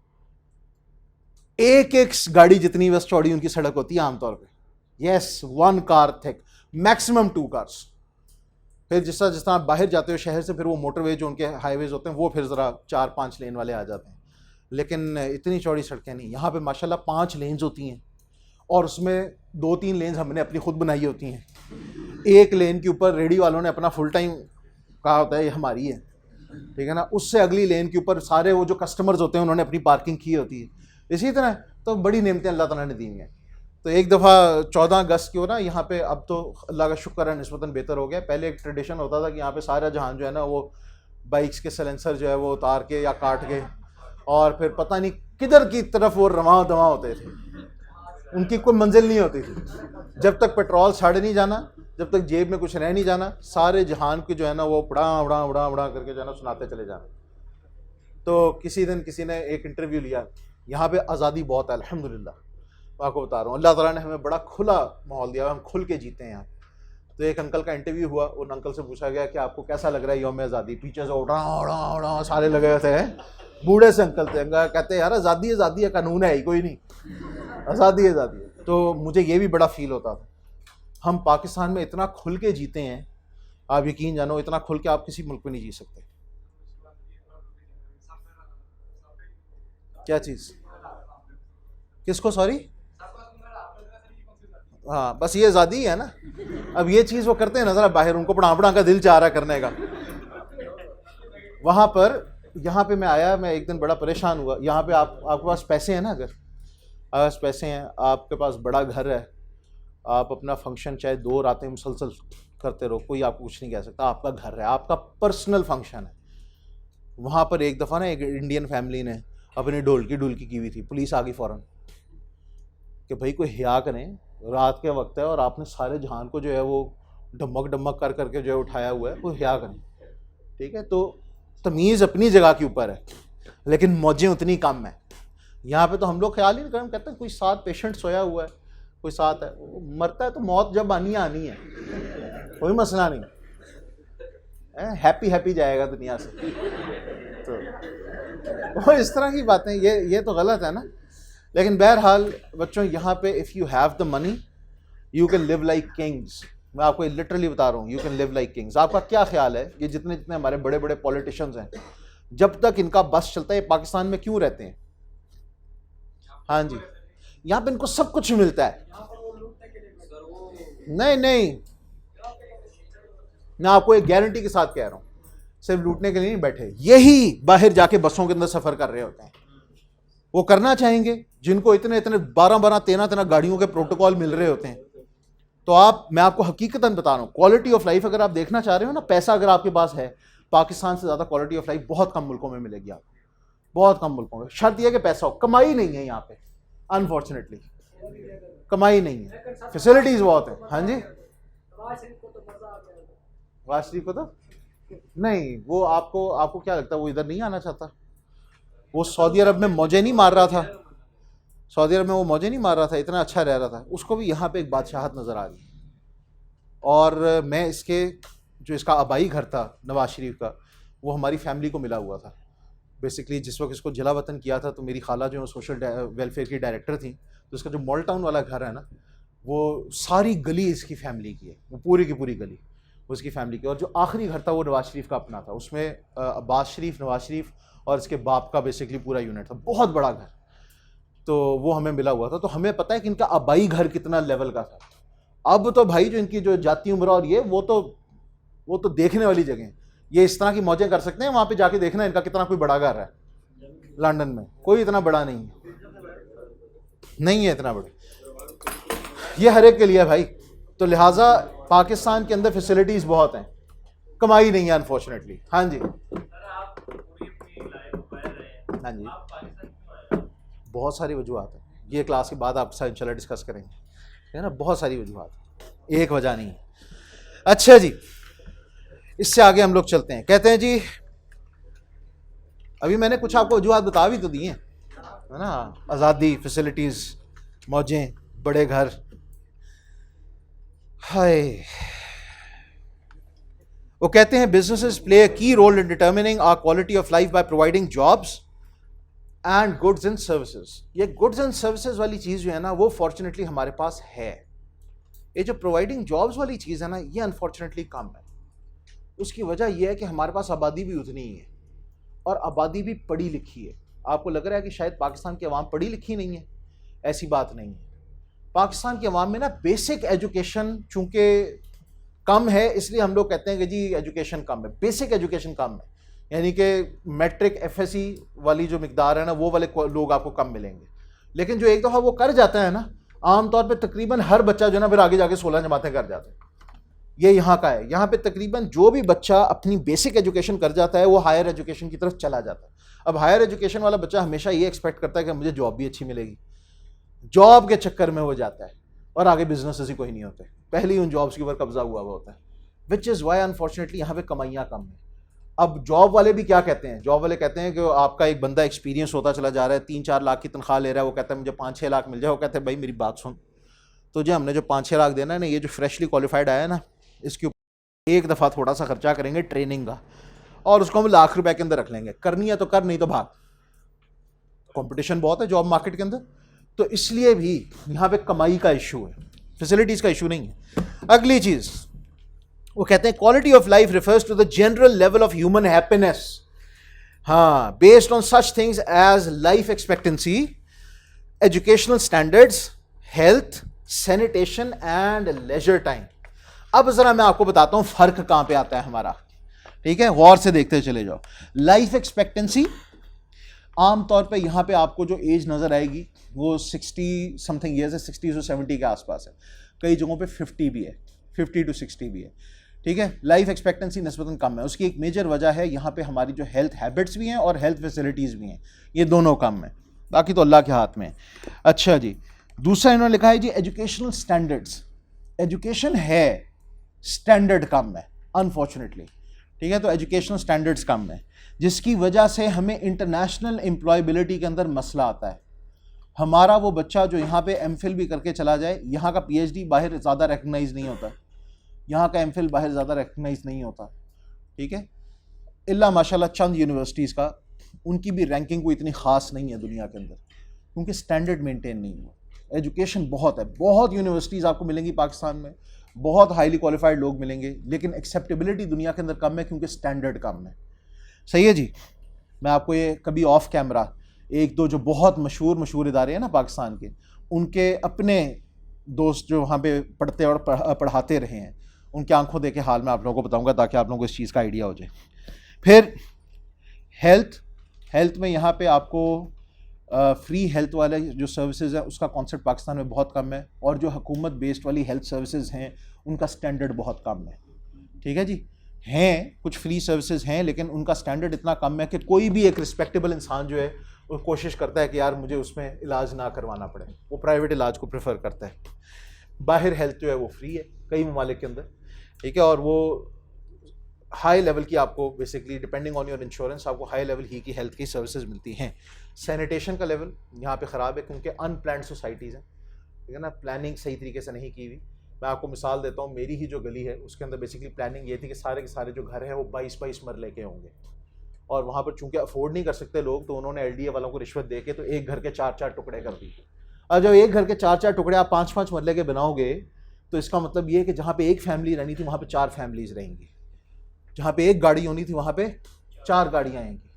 एक एक गाड़ी जितनी बस चौड़ी उनकी सड़क होती है आमतौर पे। Yes, 1 car thick, maximum 2 cars. फिर जिस तरह आप बाहर जाते हो शहर से, फिर वो मोटरवे जो उनके हाईवेज होते हैं वो फिर ज़रा 4-5 लेन वाले आ जाते हैं, लेकिन इतनी चौड़ी सड़कें नहीं। यहाँ पे माशाल्लाह 5 लेन्स होती हैं, और उसमें 2-3 लेन्स हमने अपनी खुद बनाई होती हैं। एक लेन के ऊपर रेडी वालों ने अपना फुल टाइम कहा होता है ये हमारी है, ठीक है ना। उससे अगली लेन के ऊपर सारे वो जो कस्टमर्स होते हैं उन्होंने अपनी पार्किंग की होती है। इसी तरह तो बड़ी नेमतें अल्लाह ताला ने दी हैं। तो एक दफ़ा 14 अगस्त की हो ना यहाँ पे, अब तो अल्लाह का शुक्र है निस्बतन बेहतर हो गया। पहले एक ट्रेडिशन होता था कि यहाँ पे सारा जहान जो है ना वो बाइक्स के सलेंसर जो है वो उतार के या काट के, और फिर पता नहीं किधर की तरफ वो रवां दवां होते थे, उनकी कोई मंजिल नहीं होती थी। जब तक पेट्रोल सड़ नहीं जाना, जब तक जेब में कुछ रह नहीं जाना, सारे जहान के जो है ना वो बड़ा बड़ा बड़ा बड़ा करके जो है ना सुनाते चले जाना। तो किसी दिन किसी ने एक इंटरव्यू लिया, यहाँ पे आज़ादी बहुत है अल्हम्दुलिल्लाह, आपको बता रहा हूँ, अल्लाह ताला ने हमें बड़ा खुला माहौल दिया, हम खुल के जीते हैं यहाँ। तो एक अंकल का इंटरव्यू हुआ, उन अंकल से पूछा गया कि आपको कैसा लग रहा है यौम आज़ादी। पीछे से उड़ा सारे लगे हुए थे, बूढ़े से अंकल थे, कहते हैं यार आज़ादी है, कानून है ही कोई नहीं, आज़ादी है। तो मुझे ये भी बड़ा फील होता था, हम पाकिस्तान में इतना खुल के जीते हैं, आप यकीन जानो इतना खुल के आप किसी मुल्क में नहीं जी सकते। क्या चीज़? किसको? सॉरी? हाँ, बस ये आज़ादी है ना। अब ये चीज़ वो करते हैं ना, ज़रा बाहर उनको पढ़ा का दिल चाह रहा करने का। वहाँ पर यहाँ पे मैं आया, मैं एक दिन बड़ा परेशान हुआ। यहाँ पे आपके पास पैसे हैं ना, अगर आपके पैसे हैं, आपके पास बड़ा घर है, आप अपना फंक्शन चाहे 2 रातें मुसलसल करते रहो, कोई आपको कुछ नहीं कह सकता, आपका घर है, आपका पर्सनल फंक्शन है। वहाँ पर एक दफ़ा ना एक इंडियन फैमिली ने अपनी ढोलकी की हुई थी, पुलिस आ गई फ़ौरन कि भाई कोई हिया करें, रात के वक्त है और आपने सारे जहान को जो है वो डमक कर करके जो है उठाया हुआ है, वो हिया करें। ठीक है, तो तमीज़ अपनी जगह के ऊपर है, लेकिन मौजें उतनी कम है। यहाँ पे तो हम लोग ख्याल ही नहीं करते, कहते हैं कोई साथ पेशेंट सोया हुआ है, कोई साथ है, मरता है तो मौत जब आनी है, कोई मसला नहीं, हैप्पी जाएगा दुनिया से। तो इस तरह की बातें, ये तो गलत है ना। लेकिन बहरहाल बच्चों, यहाँ पे if you have the money you can live like Kings. मैं आपको लिटरली बता रहा हूँ, you can live like Kings. आपका क्या ख्याल है, ये जितने हमारे बड़े बड़े पॉलिटिशियंस हैं, जब तक इनका बस चलता है पाकिस्तान में क्यों रहते हैं? हाँ जी, यहाँ पे इनको सब कुछ मिलता है। नहीं, मैं आपको एक गारंटी के साथ कह रहा हूँ, सिर्फ लूटने के लिए नहीं बैठे, यही बाहर जाके बसों के अंदर सफर कर रहे होते हैं। वो करना चाहेंगे जिनको इतने 12 13 गाड़ियों के प्रोटोकॉल मिल रहे होते हैं। तो मैं आपको हकीकतन बता रहा हूँ, क्वालिटी ऑफ लाइफ अगर आप देखना चाह रहे हो ना, पैसा अगर आपके पास है, पाकिस्तान से ज़्यादा क्वालिटी ऑफ लाइफ बहुत कम मुल्कों में मिलेगी आपको, बहुत कम मुल्कों में। शर्त यह कि पैसा हो, कमाई नहीं है यहाँ पे, अनफॉर्चुनेटली कमाई नहीं है, फैसिलिटीज बहुत है। हाँ जी, नवाज शरीफ को तो नहीं, वो आपको क्या लगता है वो इधर नहीं आना चाहता? वो सऊदी अरब में मौजे नहीं मार रहा था, सऊदी अरब में वो मौजे नहीं मार रहा था, इतना अच्छा रह रहा था, उसको भी यहाँ पे एक बादशाहत नज़र आ गई। और मैं इसका आबाई घर था नवाज शरीफ का, वो हमारी फैमिली को मिला हुआ था। बेसिकली जिस वक्त इसको जिला वतन किया था, तो मेरी खाला जो सोशल वेलफेयर की डायरेक्टर थी, तो इसका जो मॉल टाउन वाला घर है ना, वो सारी गली इसकी फैमिली की है, वो पूरी की पूरी गली उसकी फैमिली की। और जो आखिरी घर था वो नवाज शरीफ का अपना था, उसमें अब्बास शरीफ, नवाज शरीफ और इसके बाप का बेसिकली पूरा यूनिट था, बहुत बड़ा घर। तो वो हमें मिला हुआ था, तो हमें पता है कि इनका आबाई घर कितना लेवल का था। अब तो भाई जो इनकी जो जाती उम्र और ये वो तो देखने वाली जगह है। ये इस तरह की मौजें कर सकते हैं, वहाँ पे जाके देखना इनका कितना कोई बड़ा घर है। लंदन में कोई इतना बड़ा नहीं है इतना बड़ा, ये हर एक के लिए भाई। तो लिहाजा पाकिस्तान के अंदर फैसिलिटीज़ बहुत हैं, कमाई नहीं है अनफॉर्चुनेटली। हाँ जी, हाँ जी, बहुत सारी वजूहत है, ये क्लास के बाद आपके साथ इंशाल्लाह डिस्कस करेंगे, है ना। बहुत सारी वजूहत, एक वजह नहीं है। अच्छा जी, इससे आगे हम लोग चलते हैं। कहते हैं जी, अभी मैंने कुछ आपको वजूहत बता भी तो दी हैं, है ना, आज़ादी, फैसिलिटीज़, मौजें, बड़े घर। हाय, वो कहते हैं businesses play a key role in determining our quality of life by providing jobs and goods and services. ये गुड्स एंड सर्विसेज वाली चीज़ जो है ना, वो फॉर्चुनेटली हमारे पास है। ये जो प्रोवाइडिंग जॉब्स वाली चीज़ है ना, ये अनफॉर्चुनेटली कम है। उसकी वजह यह है कि हमारे पास आबादी भी उतनी ही है, और आबादी भी पढ़ी लिखी है। आपको लग रहा है कि शायद पाकिस्तान की आवाम पढ़ी लिखी नहीं है, ऐसी बात नहीं है। पाकिस्तान की आवाम में ना बेसिक एजुकेशन चूँकि कम है, इसलिए हम लोग कहते हैं कि जी एजुकेशन कम है, बेसिक एजुकेशन कम है। यानी कि मैट्रिक एफएससी वाली जो मिकदार है ना, वो वाले लोग आपको कम मिलेंगे। लेकिन जो एक दफ़ा वो कर जाता है ना, आम तौर पे तकरीबन हर बच्चा जो है ना फिर आगे जाके 16 जमातें कर जाता है। ये यहाँ का है, यहाँ पे तकरीबन जो भी बच्चा अपनी बेसिक एजुकेशन कर जाता है वो हायर एजुकेशन की तरफ चला जाता है। अब हायर एजुकेशन वाला बच्चा हमेशा ये एक्सपेक्ट करता है कि मुझे जॉब भी अच्छी मिलेगी, जॉब के चक्कर में वो जाता है और आगे बिजनेस ही कोई नहीं होते, पहले ही उन जॉब्स के ऊपर कब्जा हुआ होता है, विच इज़ वाई अनफॉर्चुनेटली यहाँ पे कमाइयाँ कम है। अब जॉब वाले भी क्या कहते हैं, जॉब वाले कहते हैं कि आपका एक बंदा एक्सपीरियंस होता चला जा रहा है, 3-4 लाख की तनख्वाह ले रहा है, वो कहता है मुझे 5-6 लाख मिल जाए। वो कहते हैं भाई मेरी बात सुन, तुझे हमने जो 5-6 लाख देना है ना, ये जो फ्रेशली क्वालिफाइड आया ना, इसके ऊपर एक दफ़ा थोड़ा सा खर्चा करेंगे ट्रेनिंग का, और उसको हम लाख रुपए के अंदर रख लेंगे। करनी है तो कर, नहीं तो भाग। कंपटीशन बहुत है जॉब मार्केट के अंदर, तो इसलिए भी यहाँ पे कमाई का इशू है, फैसिलिटीज का इशू नहीं है। अगली चीज वो कहते हैं quality of life refers to the general level of human happiness, हाँ, based on such things as life expectancy, educational standards, health, sanitation and leisure time. अब जरा मैं आपको बताता हूं फर्क कहां पे आता है हमारा, ठीक है, गौर से देखते चले जाओ। लाइफ एक्सपेक्टेंसी आमतौर पे यहां पे आपको जो एज नजर आएगी वो 60 समथिंग ईयर्स है, 60 से 70 के आसपास है, कई जगहों पे 50 भी है, 50 to 60 भी है, ठीक है। लाइफ एक्सपेक्टेंसी निस्बतन कम है, उसकी एक मेजर वजह है यहाँ पे हमारी जो हेल्थ हैबिट्स भी हैं और हेल्थ फैसिलिटीज़ भी हैं, ये दोनों कम है, बाकी तो अल्लाह के हाथ में है। अच्छा जी, दूसरा इन्होंने लिखा है जी एजुकेशनल स्टैंडर्ड्स, एजुकेशन है, स्टैंडर्ड कम है अनफॉर्चुनेटली, ठीक है, तो एजुकेशनल स्टैंडर्ड्स कम है, जिसकी वजह से हमें इंटरनेशनल एम्प्लॉयबिलिटी के अंदर मसला आता है। हमारा वो बच्चा जो यहाँ पे एमफिल भी करके चला जाए, यहाँ का पीएचडी बाहर ज़्यादा रिकग्नाइज नहीं होता, यहाँ का एमफिल बाहर ज़्यादा रिकग्नाइज नहीं होता, ठीक है, इल्ला माशाल्लाह चंद यूनिवर्सिटीज़ का, उनकी भी रैंकिंग कोई इतनी ख़ास नहीं है दुनिया के अंदर, क्योंकि स्टैंडर्ड मेंटेन नहीं हुआ। एजुकेशन बहुत है, बहुत यूनिवर्सिटीज़ आपको मिलेंगी पाकिस्तान में, बहुत हाईली क्वालिफाइड लोग मिलेंगे, लेकिन एक्सेप्टेबिलिटी दुनिया के अंदर कम है क्योंकि स्टैंडर्ड कम है। सही है जी। मैं आपको ये कभी ऑफ कैमरा एक दो जो बहुत मशहूर इदारे हैं ना पाकिस्तान के, उनके अपने दोस्त जो वहाँ पे पढ़ते और पढ़ाते रहे हैं, उनकी आंखों देखे हाल मैं आप लोगों को बताऊंगा ताकि आप लोगों को इस चीज़ का आइडिया हो जाए। फिर हेल्थ में यहाँ पे आपको फ्री हेल्थ वाले जो सर्विसेज हैं उसका कॉन्सेप्ट पाकिस्तान में बहुत कम है, और जो हुकूमत बेस्ड वाली हेल्थ सर्विसेज हैं उनका स्टैंडर्ड बहुत कम है, ठीक है जी। हैं कुछ फ्री सर्विसेज हैं, लेकिन उनका स्टैंडर्ड इतना कम है कि कोई भी एक रिस्पेक्टेबल इंसान जो है वो कोशिश करता है कि यार मुझे उसमें इलाज ना करवाना पड़े, वो प्राइवेट इलाज को प्रेफर करता है। बाहर हेल्थ जो है वो फ्री है कई ममालिक के अंदर, ठीक है, और वो हाई लेवल की आपको basically depending on your insurance आपको हाई लेवल ही की हेल्थ की सर्विसेज मिलती हैं। सैनिटेशन का लेवल यहाँ पे ख़राब है क्योंकि अनप्लान्ड सोसाइटीज़ हैं, ठीक है ना, प्लानिंग सही तरीके से नहीं की हुई। मैं आपको मिसाल देता हूँ, मेरी ही जो गली है उसके अंदर बेसिकली प्लानिंग ये थी कि सारे के सारे जो घर हैं वो 22-22 मरले के होंगे, और वहाँ पर चूंकि अफोर्ड नहीं कर सकते लोग, तो उन्होंने एलडीए वालों को रिश्वत दे के तो एक घर के 4-4 टुकड़े कर दिए। और जब एक घर के 4-4 टुकड़े आप 5-5 मरले के बनाओगे तो इसका मतलब ये है कि जहाँ पे एक फैमिली रहनी थी वहाँ पे 4 फैमिलीज रहेंगी, जहाँ पे एक गाड़ी होनी थी वहाँ पे 4 गाड़ियाँ आएंगी,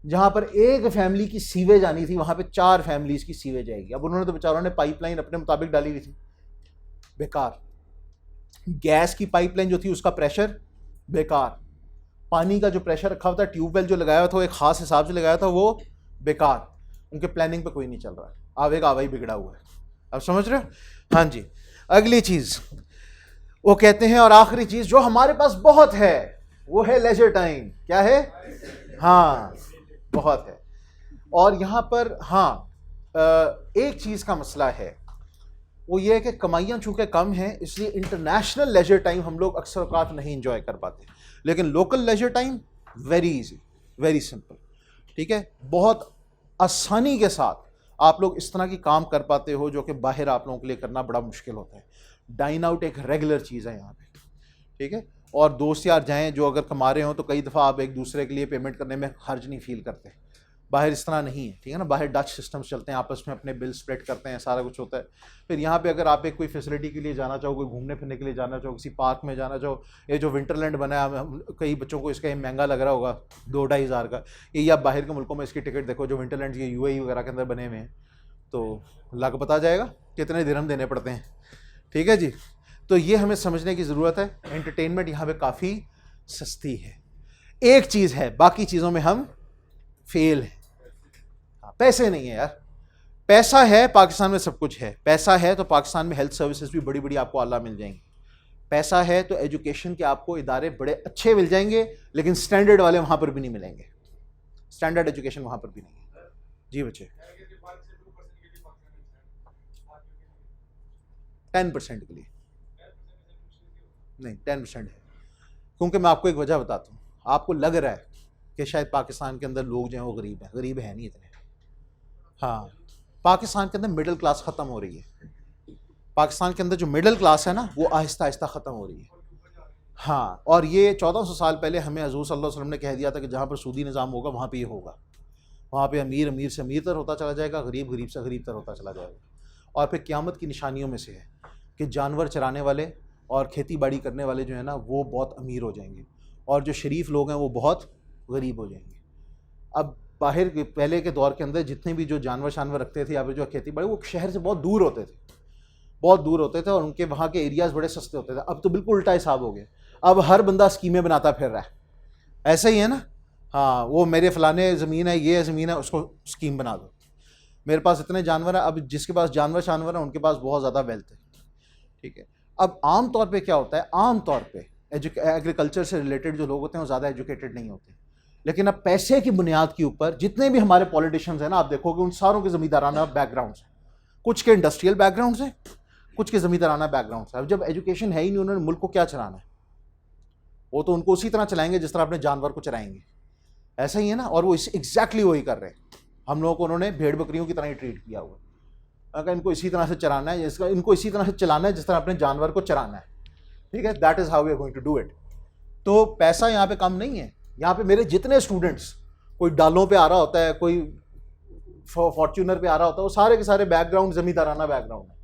जहाँ पर एक फैमिली की सीवेज आनी थी वहाँ पे 4 फैमिलीज की सीवेज आएगी। अब उन्होंने तो बेचारों ने पाइपलाइन अपने मुताबिक डाली हुई थी, बेकार। गैस की पाइपलाइन जो थी उसका प्रेशर बेकार, पानी का जो प्रेशर रखा हुआ था, ट्यूबवेल जो लगाया हुआ था वो एक खास हिसाब से लगाया था, वो बेकार। उनके प्लानिंग पे कोई नहीं चल रहा है, आवे का आवा ही बिगड़ा हुआ है। अब समझ रहे हो? हाँ जी। अगली चीज वो कहते हैं, और आखिरी चीज जो हमारे पास बहुत है वो है लेजर टाइम। क्या है? हाँ, बहुत है। और यहाँ पर हाँ एक चीज का मसला है, वो ये है कि कमाइयाँ चूँकि कम हैं इसलिए इंटरनेशनल लेजर टाइम हम लोग अक्सर औकात नहीं इंजॉय कर पाते, लेकिन local leisure time very easy, very simple, ठीक है, बहुत आसानी के साथ आप लोग इस तरह की काम कर पाते हो जो कि बाहर आप लोगों के लिए करना बड़ा मुश्किल होता है। डाइन आउट एक रेगुलर चीज़ है यहाँ पे, ठीक है, और दोस्त यार जाएँ जो अगर कमा रहे हो तो कई दफ़ा आप एक दूसरे के लिए पेमेंट करने में हर्ज नहीं फील करते। बाहर इस तरह नहीं है, ठीक है ना, बाहर डच सिस्टम्स चलते हैं, आपस में अपने बिल स्प्लिट करते हैं, सारा कुछ होता है। फिर यहाँ पे अगर आप एक कोई फैसिलिटी के लिए जाना चाहो, कोई घूमने फिरने के लिए जाना चाहो, किसी पार्क में जाना चाहो, ये जो विंटरलैंड बना है, कई बच्चों को इसका महंगा लग रहा होगा 2-2.5 हज़ार का, ये आप बाहर के मुल्कों में इसकी टिकट देखो जो विंटरलैंड ये यूएई वगैरह के अंदर बने हुए हैं, तो लग पता जाएगा कितने दिरहम देने पड़ते हैं, ठीक है जी। तो ये हमें समझने की ज़रूरत है, एंटरटेनमेंट यहाँ पर काफ़ी सस्ती है। एक चीज़ है, बाकी चीज़ों में हम फेल हैं, पैसे नहीं है यार। पैसा है पाकिस्तान में, सब कुछ है, पैसा है तो पाकिस्तान में हेल्थ सर्विसेज भी बड़ी बड़ी आपको आला मिल जाएंगी, पैसा है तो एजुकेशन के आपको इदारे बड़े अच्छे मिल जाएंगे, लेकिन स्टैंडर्ड वाले वहां पर भी नहीं मिलेंगे, स्टैंडर्ड एजुकेशन वहां पर भी नहीं है। जी बच्चे 10% के लिए नहीं, 10% है, क्योंकि मैं आपको एक वजह बताता हूँ। आपको लग रहा है कि शायद पाकिस्तान के अंदर लोग जो हैं वो गरीब है नहीं इतने। हाँ, पाकिस्तान के अंदर मिडिल क्लास ख़त्म हो रही है, पाकिस्तान के अंदर जो मिडिल क्लास है ना वो आहिस्ता आहिस्ता ख़त्म हो रही है। हाँ, और ये 1400 साल पहले हमें हजूर सल्लल्लाहु अलैहि वसल्लम ने कह दिया था कि जहाँ पर सूदी निज़ाम होगा वहाँ पे ये होगा, वहाँ पे अमीर अमीर से अमीर तर होता चला जाएगा, गरीब गरीब से गरीब तर होता चला जाएगा। और फिर क़यामत की निशानियों में से है कि जानवर चराने वाले और खेती बाड़ी करने वाले जो है ना वो बहुत अमीर हो जाएंगे, और जो शरीफ लोग हैं वो बहुत गरीब हो जाएंगे। अब बाहर के पहले के दौर के अंदर जितने भी जो जानवर रखते थे या फिर जो खेती बाड़ी, वो शहर से बहुत दूर होते थे, बहुत दूर होते थे, और उनके वहाँ के एरियाज़ बड़े सस्ते होते थे। अब तो बिल्कुल उल्टा हिसाब हो गया, अब हर बंदा स्कीमें बनाता फिर रहा है, ऐसा ही है ना। हाँ, वो मेरे फलाने ज़मीन है, ये ज़मीन है, उसको स्कीम बना दो, मेरे पास इतने जानवर हैं। अब जिसके पास जानवर हैं उनके पास बहुत ज़्यादा वेल्थ है, ठीक है। अब आम तौर पे क्या होता है, आम तौर पे एग्रीकल्चर से रिलेटेड जो लोग होते हैं वो ज़्यादा एजुकेटेड नहीं होते, लेकिन अब पैसे की बुनियाद के ऊपर जितने भी हमारे पॉलिटिशियंस हैं ना, आप देखोगे उन सारों के ज़मींदाराना बैकग्राउंड्स हैं, कुछ के इंडस्ट्रियल बैकग्राउंड्स हैं, कुछ के ज़मींदाराना बैकग्राउंड्स हैं। अब जब एजुकेशन है ही नहीं, उन्होंने मुल्क को क्या चलाना है, वो तो उनको उसी तरह चलाएंगे जिस तरह अपने जानवर को चलाएंगे, ऐसा ही है ना। और वो एग्जैक्टली वही कर रहे हैं। हम लोगों को उन्होंने भेड़ बकरियों की तरह ही ट्रीट किया हुआ है। अगर इनको इसी तरह से चलाना है, इनको इसी तरह से चलाना है जिस तरह अपने जानवर को चलाना है, ठीक है। That is how we are going to do it. तो पैसा यहाँ पे कम नहीं है। यहाँ पे मेरे जितने स्टूडेंट्स, कोई डालों पे आ रहा होता है, कोई फॉर्च्यूनर पे आ रहा होता है, वो सारे के सारे बैकग्राउंड ज़मींदाराना बैकग्राउंड है।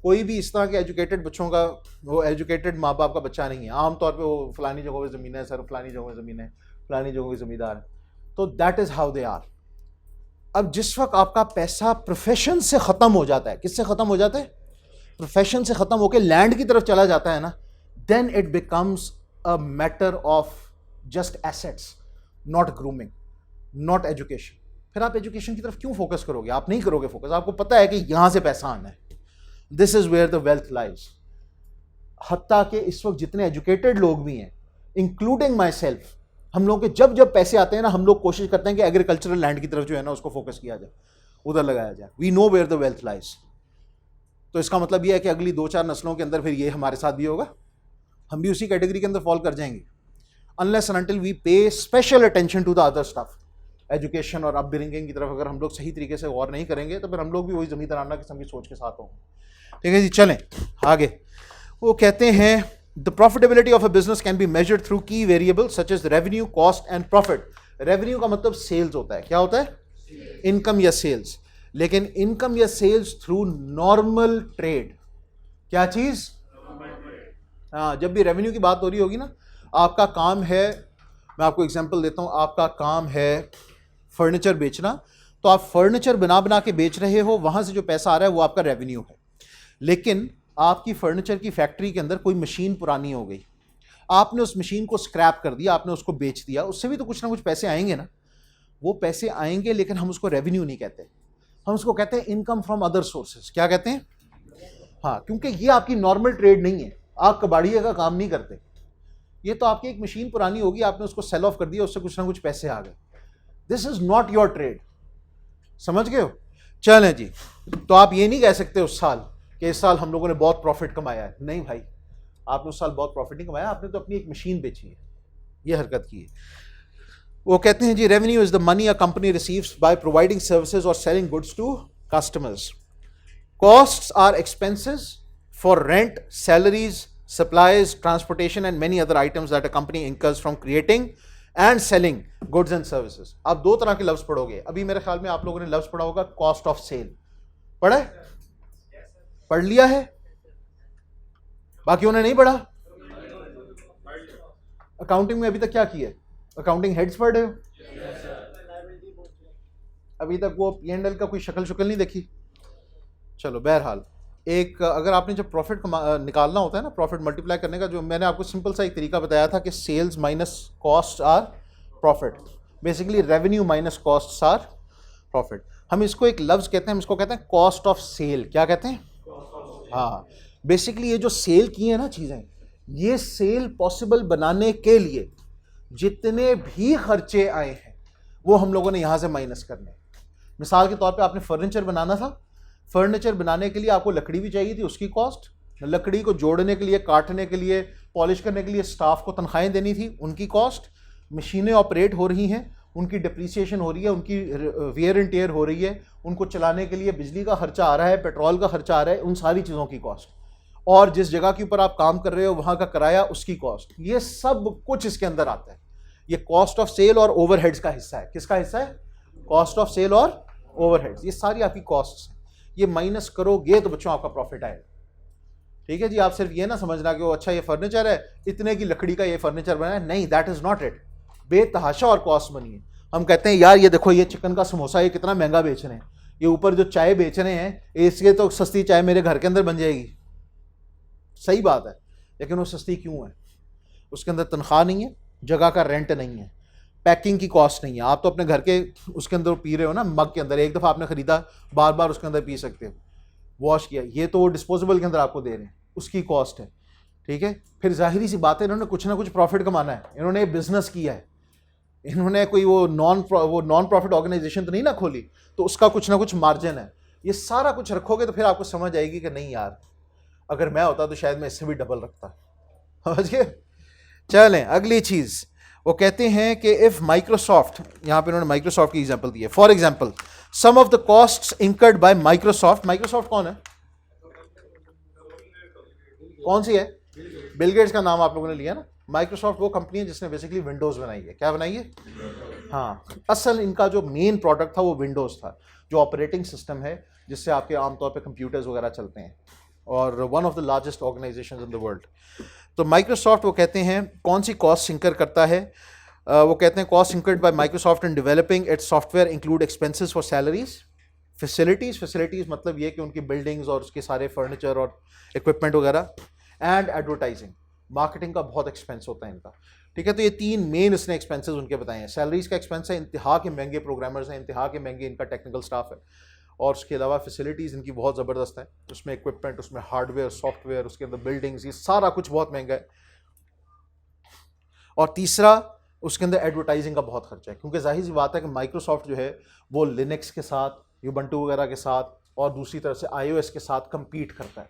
कोई भी इस तरह के एजुकेटेड बच्चों का, वो एजुकेटेड माँ बाप का बच्चा नहीं है। आमतौर पे वो फलानी जगहों पे ज़मीन है सर, फलानी जगहों पे ज़मीन है, फलानी जगहों के ज़मींदार है। तो that is how they are. अब जिस वक्त आपका पैसा प्रोफेशन से ख़त्म हो जाता है, किससे ख़त्म हो जाता है, प्रोफेशन से ख़त्म होकर लैंड की तरफ चला जाता है ना, then it becomes a matter of just assets, not grooming, not education. फिर आप एजुकेशन की तरफ क्यों फोकस करोगे? आप नहीं करोगे फोकस, आपको पता है कि यहां से पैसा आना है। This is where the wealth lies. हत्ता कि इस वक्त जितने एजुकेटेड लोग भी हैं, इंक्लूडिंग माई सेल्फ, हम लोगों के जब जब पैसे आते हैं ना, हम लोग कोशिश करते हैं कि एग्रीकल्चरल लैंड की तरफ जो है ना उसको फोकस किया जाए, उधर लगाया जाए। We know where the wealth lies. तो इसका मतलब यह है कि अगली 2-4 नस्लों के अंदर फिर ये हमारे साथ भी होगा, हम भी उसी कैटेगरी के अंदर फॉल कर जाएंगे, unless and until we pay special attention to the other stuff. Education और अपब्रिंगिंग की तरफ अगर हम लोग सही तरीके से गौर नहीं करेंगे तो फिर हम लोग भी वही ज़मींदाराना किस्म की सोच के साथ होंगे। ठीक है जी, चलें आगे। वो कहते हैं the profitability of a business can be measured through key variables such as revenue, cost and profit. Revenue का मतलब सेल्स होता है, क्या होता है? इनकम या सेल्स। लेकिन इनकम या सेल्स थ्रू नॉर्मल ट्रेड, क्या चीज? हाँ, जब भी रेवेन्यू की बात हो रही होगी ना, आपका काम है, मैं आपको एग्जांपल देता हूं, आपका काम है फर्नीचर बेचना, तो आप फर्नीचर बना बना के बेच रहे हो, वहां से जो पैसा आ रहा है वो आपका रेवेन्यू है। लेकिन आपकी फर्नीचर की फैक्ट्री के अंदर कोई मशीन पुरानी हो गई, आपने उस मशीन को स्क्रैप कर दिया, आपने उसको बेच दिया, उससे भी तो कुछ ना कुछ पैसे आएंगे ना। वो पैसे आएंगे, लेकिन हम उसको रेवेन्यू नहीं कहते, हम उसको कहते हैं इनकम फ्रॉम अदर सोर्सेज। क्या कहते हैं? हाँ, क्योंकि ये आपकी नॉर्मल ट्रेड नहीं है, आप कबाड़िए का काम नहीं करते। ये तो आपकी एक मशीन पुरानी होगी, आपने उसको सेल ऑफ कर दिया, उससे कुछ ना कुछ पैसे आ गए। This is not your trade, समझ गए हो? चलें जी, तो आप ये नहीं कह सकते उस साल कि इस साल हम लोगों ने बहुत प्रॉफिट कमाया है। नहीं भाई, आपने उस साल बहुत प्रॉफिट नहीं कमाया, आपने तो अपनी एक मशीन बेची है, ये हरकत की है। वो कहते हैं जी, revenue is the money a company receives by providing services और selling goods to customers. Costs are expenses for rent, salaries, supplies, transportation and many other items that a company incurs from creating and selling goods and services। आप दो तरह के लफ्ज पढ़ोगे। अभी मेरे ख्याल में आप लोगों ने लफ्ज पढ़ा होगा कॉस्ट ऑफ सेल, पढ़ा है? पढ़ लिया है? बाकियों ने नहीं पढ़ा? अकाउंटिंग में अभी तक क्या किया है? अकाउंटिंग हेड्स पढ़े हो? अभी तक वो P&L का कोई शक्ल नहीं देखी? चलो, बहरहाल एक, अगर आपने जब प्रॉफिट निकालना होता है ना, प्रॉफिट मल्टीप्लाई करने का, जो मैंने आपको सिंपल सा एक तरीका बताया था कि sales minus cost are profit, basically revenue minus cost are profit. हम इसको एक लफ्ज़ कहते हैं, हम इसको कहते हैं कॉस्ट ऑफ सेल। क्या कहते हैं? हाँ, बेसिकली ये जो सेल की है ना चीज़ें, ये सेल पॉसिबल बनाने के लिए जितने भी खर्चे आए हैं वो हम लोगों ने यहाँ से माइनस करने। मिसाल के तौर पे आपने फर्नीचर बनाना था, फर्नीचर बनाने के लिए आपको लकड़ी भी चाहिए थी, उसकी कॉस्ट, लकड़ी को जोड़ने के लिए, काटने के लिए, पॉलिश करने के लिए स्टाफ को तनख्वाहें देनी थी, उनकी कॉस्ट, मशीनें ऑपरेट हो रही हैं, उनकी डिप्रिसिएशन हो रही है, उनकी वियर एंड टेयर हो रही है, उनको चलाने के लिए बिजली का खर्चा आ रहा है, पेट्रोल का खर्चा आ रहा है, उन सारी चीज़ों की कॉस्ट। और जिस जगह के ऊपर आप काम कर रहे हो वहां का किराया, उसकी कॉस्ट, ये सब कुछ इसके अंदर आता है। ये कॉस्ट ऑफ सेल और ओवरहेड्स का हिस्सा है। किसका हिस्सा है? कॉस्ट ऑफ सेल और ओवरहेड्स। ये सारी आपकी कॉस्ट्स हैं। ये माइनस करोगे तो बच्चों आपका प्रॉफिट आएगा। ठीक है जी। आप सिर्फ ये ना समझना कि वो अच्छा ये फर्नीचर है, इतने की लकड़ी का ये फर्नीचर बना है, नहीं, दैट इज नॉट इट। बेतहाशा और कॉस्ट बनी है। हम कहते हैं यार ये देखो ये चिकन का समोसा ये कितना महंगा बेच रहे हैं, ये ऊपर जो चाय बेच रहे हैं इसके तो सस्ती चाय मेरे घर के अंदर बन जाएगी। सही बात है, लेकिन वो सस्ती क्यों है? उसके अंदर तनख्वाह नहीं है, जगह का रेंट नहीं है, पैकिंग की कॉस्ट नहीं है। आप तो अपने घर के उसके अंदर पी रहे हो ना, मग के अंदर, एक दफ़ा आपने खरीदा, बार बार उसके अंदर पी सकते हो, वॉश किया। ये तो वो डिस्पोजेबल के अंदर आपको दे रहे हैं, उसकी कॉस्ट है। ठीक है। फिर जाहिर सी बात है इन्होंने कुछ ना कुछ प्रॉफिट कमाना है, इन्होंने बिजनेस किया है, इन्होंने कोई वो नॉन प्रॉफिट ऑर्गेनाइजेशन तो नहीं ना खोली, तो उसका कुछ ना कुछ मार्जिन है। ये सारा कुछ रखोगे तो फिर आपको समझ आएगी कि नहीं यार, अगर मैं होता तो शायद मैं इससे भी डबल रखता। समझिए। चलें अगली चीज, वो कहते हैं कि इफ माइक्रोसॉफ्ट, यहां पे उन्होंने माइक्रोसॉफ्ट की एग्जांपल दी है। For example some of the costs incurred by Microsoft. Microsoft कौन है? कौन सी है? बिल गेट्स का नाम आप लोगों ने लिया ना। माइक्रोसॉफ्ट वो कंपनी है जिसने बेसिकली विंडोज बनाई है। क्या बनाई है? हाँ, असल इनका जो मेन प्रोडक्ट था वो विंडोज था, जो ऑपरेटिंग सिस्टम है जिससे आपके आमतौर पे कंप्यूटर्स वगैरह चलते हैं, और one of the largest organisations in the world. तो माइक्रोसॉफ्ट वो कहते हैं कौन सी कॉस्ट इंकर करता है? वो कहते हैं cost incurred by Microsoft in developing it's software include expenses for salaries, facilities मतलब ये कि उनकी बिल्डिंग्स और उसके सारे फर्नीचर और इक्विपमेंट वगैरह, एंड एडवर्टाइजिंग, मार्केटिंग का बहुत एक्सपेंस होता है इनका। ठीक है। तो ये तीन मेन इसने एक्सपेंसेस उनके बताए हैं। सैलरीज का एक्सपेंस है, इंतहा के महंगे प्रोग्रामर्स हैं, इंतहा के महंगे इनका टेक्निकल स्टाफ है, और उसके अलावा फैसिलिटीज़ इनकी बहुत ज़बरदस्त है, उसमें इक्विपमेंट, उसमें हार्डवेयर, सॉफ्टवेयर, उसके अंदर बिल्डिंग्स, ये सारा कुछ बहुत महंगा है। और तीसरा उसके अंदर एडवर्टाइजिंग का बहुत खर्चा है, क्योंकि जाहिर सी बात है कि माइक्रोसॉफ्ट जो है वो लिनक्स के साथ, यूबंटू वगैरह के साथ, और दूसरी तरफ से iOS के साथ compete करता है।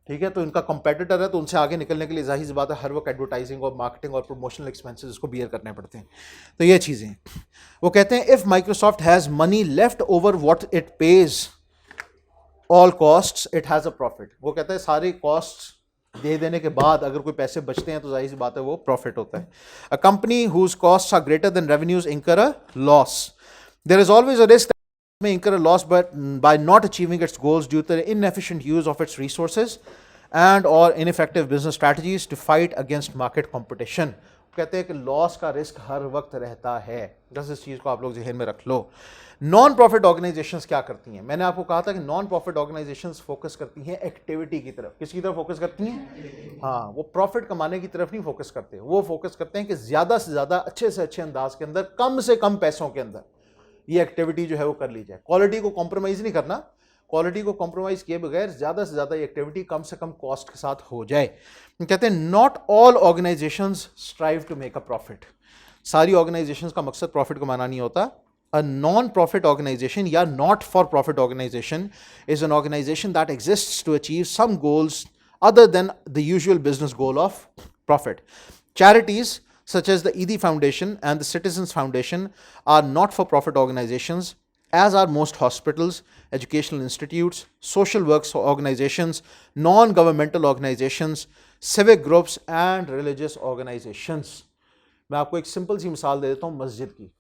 ठीक है। तो इनका कंपेटिटर है, तो उनसे आगे निकलने के लिए जाहिर सी बात है हर वक्त एडवर्टाइजिंग और मार्केटिंग और प्रमोशनल एक्सपेंसेस इसको बियर करने पड़ते हैं। तो ये चीज़ें वो कहते हैं if Microsoft has money left over what it pays all costs it has a profit. वो कहते हैं सारी कॉस्ट्स दे देने के बाद अगर कोई पैसे बचते हैं तो जाहिर सी बात है वो प्रॉफिट होता है। A company whose costs are greater than revenues incur a loss. There is always a risk may incur a loss but by not achieving its goals due to the inefficient use of its resources and or ineffective business strategies to fight against market competition। कहते हैं कि loss का risk हर वक्त रहता है, बस इस चीज़ को आप लोग जहन में रख लो। नॉन प्रॉफिट ऑर्गेनाइजेशंस क्या करती हैं? मैंने आपको कहा था कि नॉन प्रॉफिट ऑर्गेनाइजेशंस फोकस करती हैं एक्टिविटी की तरफ। किसकी तरफ फोकस करती हैं? हाँ, वो प्रॉफिट कमाने की तरफ नहीं फोकस करते, वो फोकस करते हैं कि ज़्यादा से ज़्यादा अच्छे से अच्छे अंदाज के अंदर, कम से कम पैसों के अंदर ये एक्टिविटी जो है वो कर ली जाए। क्वालिटी को कॉम्प्रोमाइज़ नहीं करना, क्वालिटी को कॉम्प्रोमाइज़ किए बगैर ज़्यादा से ज़्यादा ये एक्टिविटी कम से कम कॉस्ट के साथ हो जाए। कहते हैं not all organisations strive to make a profit. सारी ऑर्गेनाइजेशंस का मकसद प्रॉफिट कमाना नहीं होता। अ नॉन प्रॉफिट ऑर्गेनाइजेशन या not for profit organisation is an organisation that exists to achieve some goals other than the usual business goal of profit. Charities such as the ED Foundation and the Citizens Foundation are not-for-profit organizations, as are most hospitals, educational institutes, social works organizations, non-governmental organizations, civic groups and religious organizations। मैं आपको एक simple सी मिसाल दे देता हूँ मस्जिद की।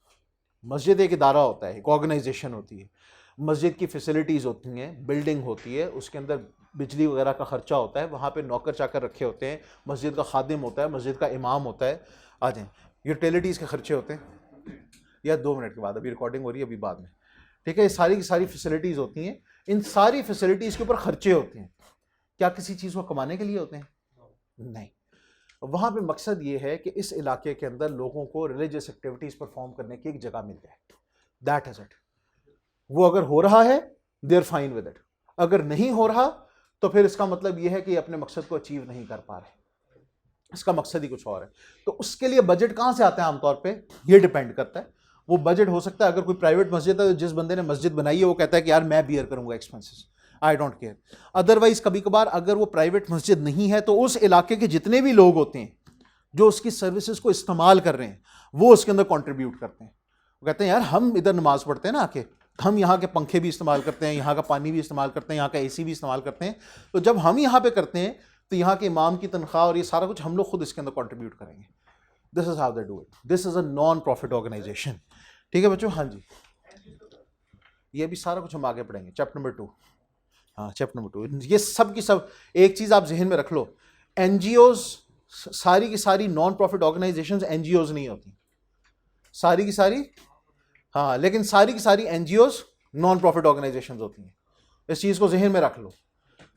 मस्जिद एक इदारा होता है, एक ऑर्गेनाइजेशन होती है। मस्जिद की फैसिलिटीज़ होती हैं, बिल्डिंग होती है, उसके अंदर बिजली वगैरह का खर्चा होता है, वहाँ पे नौकर चाकर रखे होते हैं, मस्जिद का खादिम होता है, मस्जिद का इमाम होता है। आ जाएं, यूटिलिटीज़ के खर्चे होते हैं, या 2 मिनट के बाद, अभी रिकॉर्डिंग हो रही है, अभी बाद में। ठीक है। ये सारी की सारी फैसिलिटीज़ होती हैं, इन सारी फैसिलिटीज़ के ऊपर खर्चे होते हैं। क्या किसी चीज़ को कमाने के लिए होते हैं? नहीं। वहाँ पे मकसद ये है कि इस इलाके के अंदर लोगों को रिलीजियस एक्टिविटीज़ परफॉर्म करने की एक जगह मिल जाए। That is it. वो अगर हो रहा है they are fine with it, अगर नहीं हो रहा तो फिर इसका मतलब ये है कि अपने मकसद को अचीव नहीं कर पा रहे, इसका मकसद ही कुछ और है। तो उसके लिए बजट कहाँ से आता है आमतौर पे? ये डिपेंड करता है। वो बजट हो सकता है, अगर कोई प्राइवेट मस्जिद है तो जिस बंदे ने मस्जिद बनाई है वो कहता है कि यार मैं बियर करूंगा expenses, I don't care. Otherwise कभी कभार अगर वो प्राइवेट मस्जिद नहीं है तो उस इलाके के जितने भी लोग होते हैं जो उसकी सर्विसेज को इस्तेमाल कर रहे हैं वो उसके अंदर कॉन्ट्रीब्यूट करते हैं। वो कहते हैं यार हम इधर नमाज पढ़ते हैं ना आके, हम यहाँ के पंखे भी इस्तेमाल करते हैं, यहाँ का पानी भी इस्तेमाल करते हैं, यहाँ का एसी भी इस्तेमाल करते हैं। तो जब हम यहाँ पे करते हैं तो यहाँ के इमाम की तनख्वाह और ये सारा कुछ हम लोग खुद इसके अंदर कंट्रीब्यूट करेंगे। This is how they do it. This is a non profit organisation. ठीक है बच्चों? हाँ जी, ये भी सारा कुछ हम आगे पढ़ेंगे, चैप्टर नंबर 2। हाँ, चैप्टर नंबर 2। ये सब की सब एक चीज़ आप जहन में रख लो, एनजीओज सारी की सारी नॉन प्रॉफिट ऑर्गेनाइजेशंस एनजीओज नहीं होती, सारी की सारी। हाँ, लेकिन सारी की सारी एनजीओज नॉन प्रॉफिट ऑर्गेनाइजेशंस होती हैं। इस चीज़ को जहन में रख लो,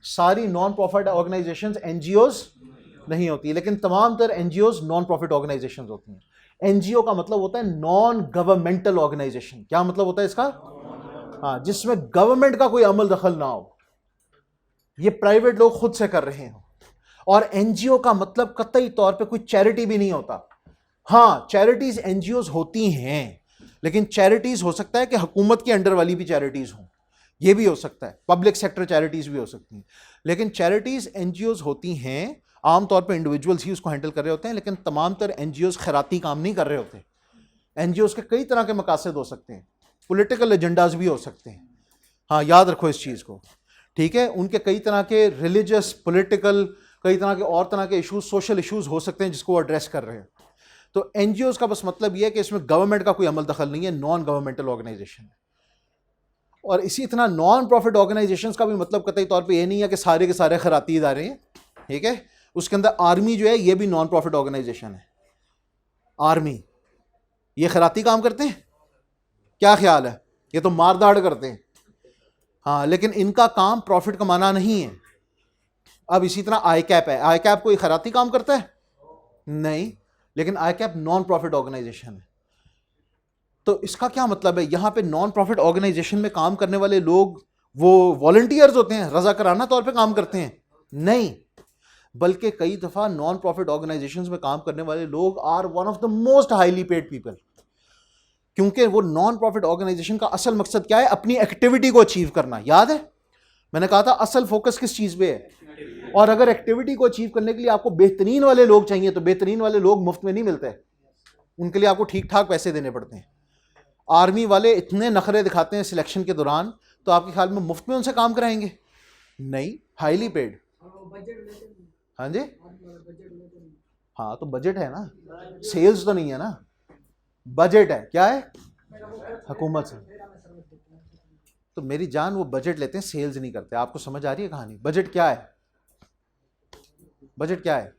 सारी नॉन प्रॉफिट ऑर्गेनाइजेशंस एनजीओज नहीं होती, लेकिन तमाम तर एनजीओज नॉन प्रॉफिट ऑर्गेनाइजेशंस होती हैं। एनजीओ का मतलब होता है नॉन गवर्नमेंटल ऑर्गेनाइजेशन। क्या मतलब होता है इसका? हाँ, जिसमें गवर्नमेंट का कोई अमल दखल ना हो, ये प्राइवेट लोग खुद से कर रहे हो। और एनजीओ का मतलब कतई तौर पे कोई चैरिटी भी नहीं होता। हाँ, चैरिटीज एनजीओज होती हैं, लेकिन चैरिटीज हो सकता है कि हुकूमत के अंडर वाली भी चैरिटीज हों, ये भी हो सकता है, पब्लिक सेक्टर चैरिटीज भी हो सकती हैं, लेकिन चैरिटीज एनजीओज होती हैं। आमतौर पे इंडिविजुअल्स ही उसको हैंडल कर रहे होते हैं, लेकिन तमाम तर एनजीओज खैराती काम नहीं कर रहे होते। एनजीओज के कई तरह के मकासद हो सकते हैं, पॉलिटिकल एजेंडाज भी हो सकते हैं। हाँ, याद रखो इस चीज़ को, ठीक है? उनके कई तरह के रिलीजियस, पॉलिटिकल, कई तरह के और तरह के इश्यूज, सोशल इश्यूज हो सकते हैं जिसको वो एड्रेस कर रहे हैं। तो एनजीओज का बस मतलब ये है कि इसमें गवर्नमेंट का कोई अमल दखल नहीं है, नॉन गवर्नमेंटल ऑर्गेनाइजेशन है। और इसी तरह नॉन प्रॉफिट ऑर्गेनाइजेशंस का भी मतलब कतई तौर पे ये नहीं है कि सारे के सारे खैराती इदारे हैं, ठीक है? उसके अंदर आर्मी जो है ये भी नॉन प्रॉफिट ऑर्गेनाइजेशन है। आर्मी ये खैराती काम करते हैं? क्या ख्याल है? ये तो मारदाड़ करते हैं। हाँ, लेकिन इनका काम प्रॉफिट कमाना नहीं है। अब इसी तरह आई कैप है, आई कैप कोई खैराती काम करता है? नहीं, लेकिन आई कैप नॉन प्रॉफिट ऑर्गेनाइजेशन है। तो इसका क्या मतलब है? यहाँ पे नॉन प्रॉफिट ऑर्गेनाइजेशन में काम करने वाले लोग वो वॉलंटियर्स होते हैं, रजाकाराना तौर पे काम करते हैं? नहीं, बल्कि कई दफ़ा नॉन प्रॉफिट ऑर्गेनाइजेशंस में काम करने वाले लोग are one of the most highly paid people. क्योंकि वो नॉन प्रॉफिट ऑर्गेनाइजेशन का असल मकसद क्या है? अपनी एक्टिविटी को अचीव करना। याद है मैंने कहा था असल फोकस किस चीज़ पे है? और अगर एक्टिविटी को अचीव करने के लिए आपको बेहतरीन वाले लोग चाहिए, तो बेहतरीन वाले लोग मुफ्त में नहीं मिलते, उनके लिए आपको ठीक ठाक पैसे देने पड़ते हैं। आर्मी वाले इतने नखरे दिखाते हैं सिलेक्शन के दौरान, तो आपके ख्याल में मुफ्त में उनसे काम कराएंगे? नहीं, हाईली पेड। हाँ जी, हाँ, तो बजट है ना, सेल्स तो नहीं है ना, बजट है। क्या है? हुकूमत से। तो मेरी जान, वो बजट लेते हैं, सेल्स नहीं करते। आपको समझ आ रही है कहानी? बजट क्या है? बजट क्या है?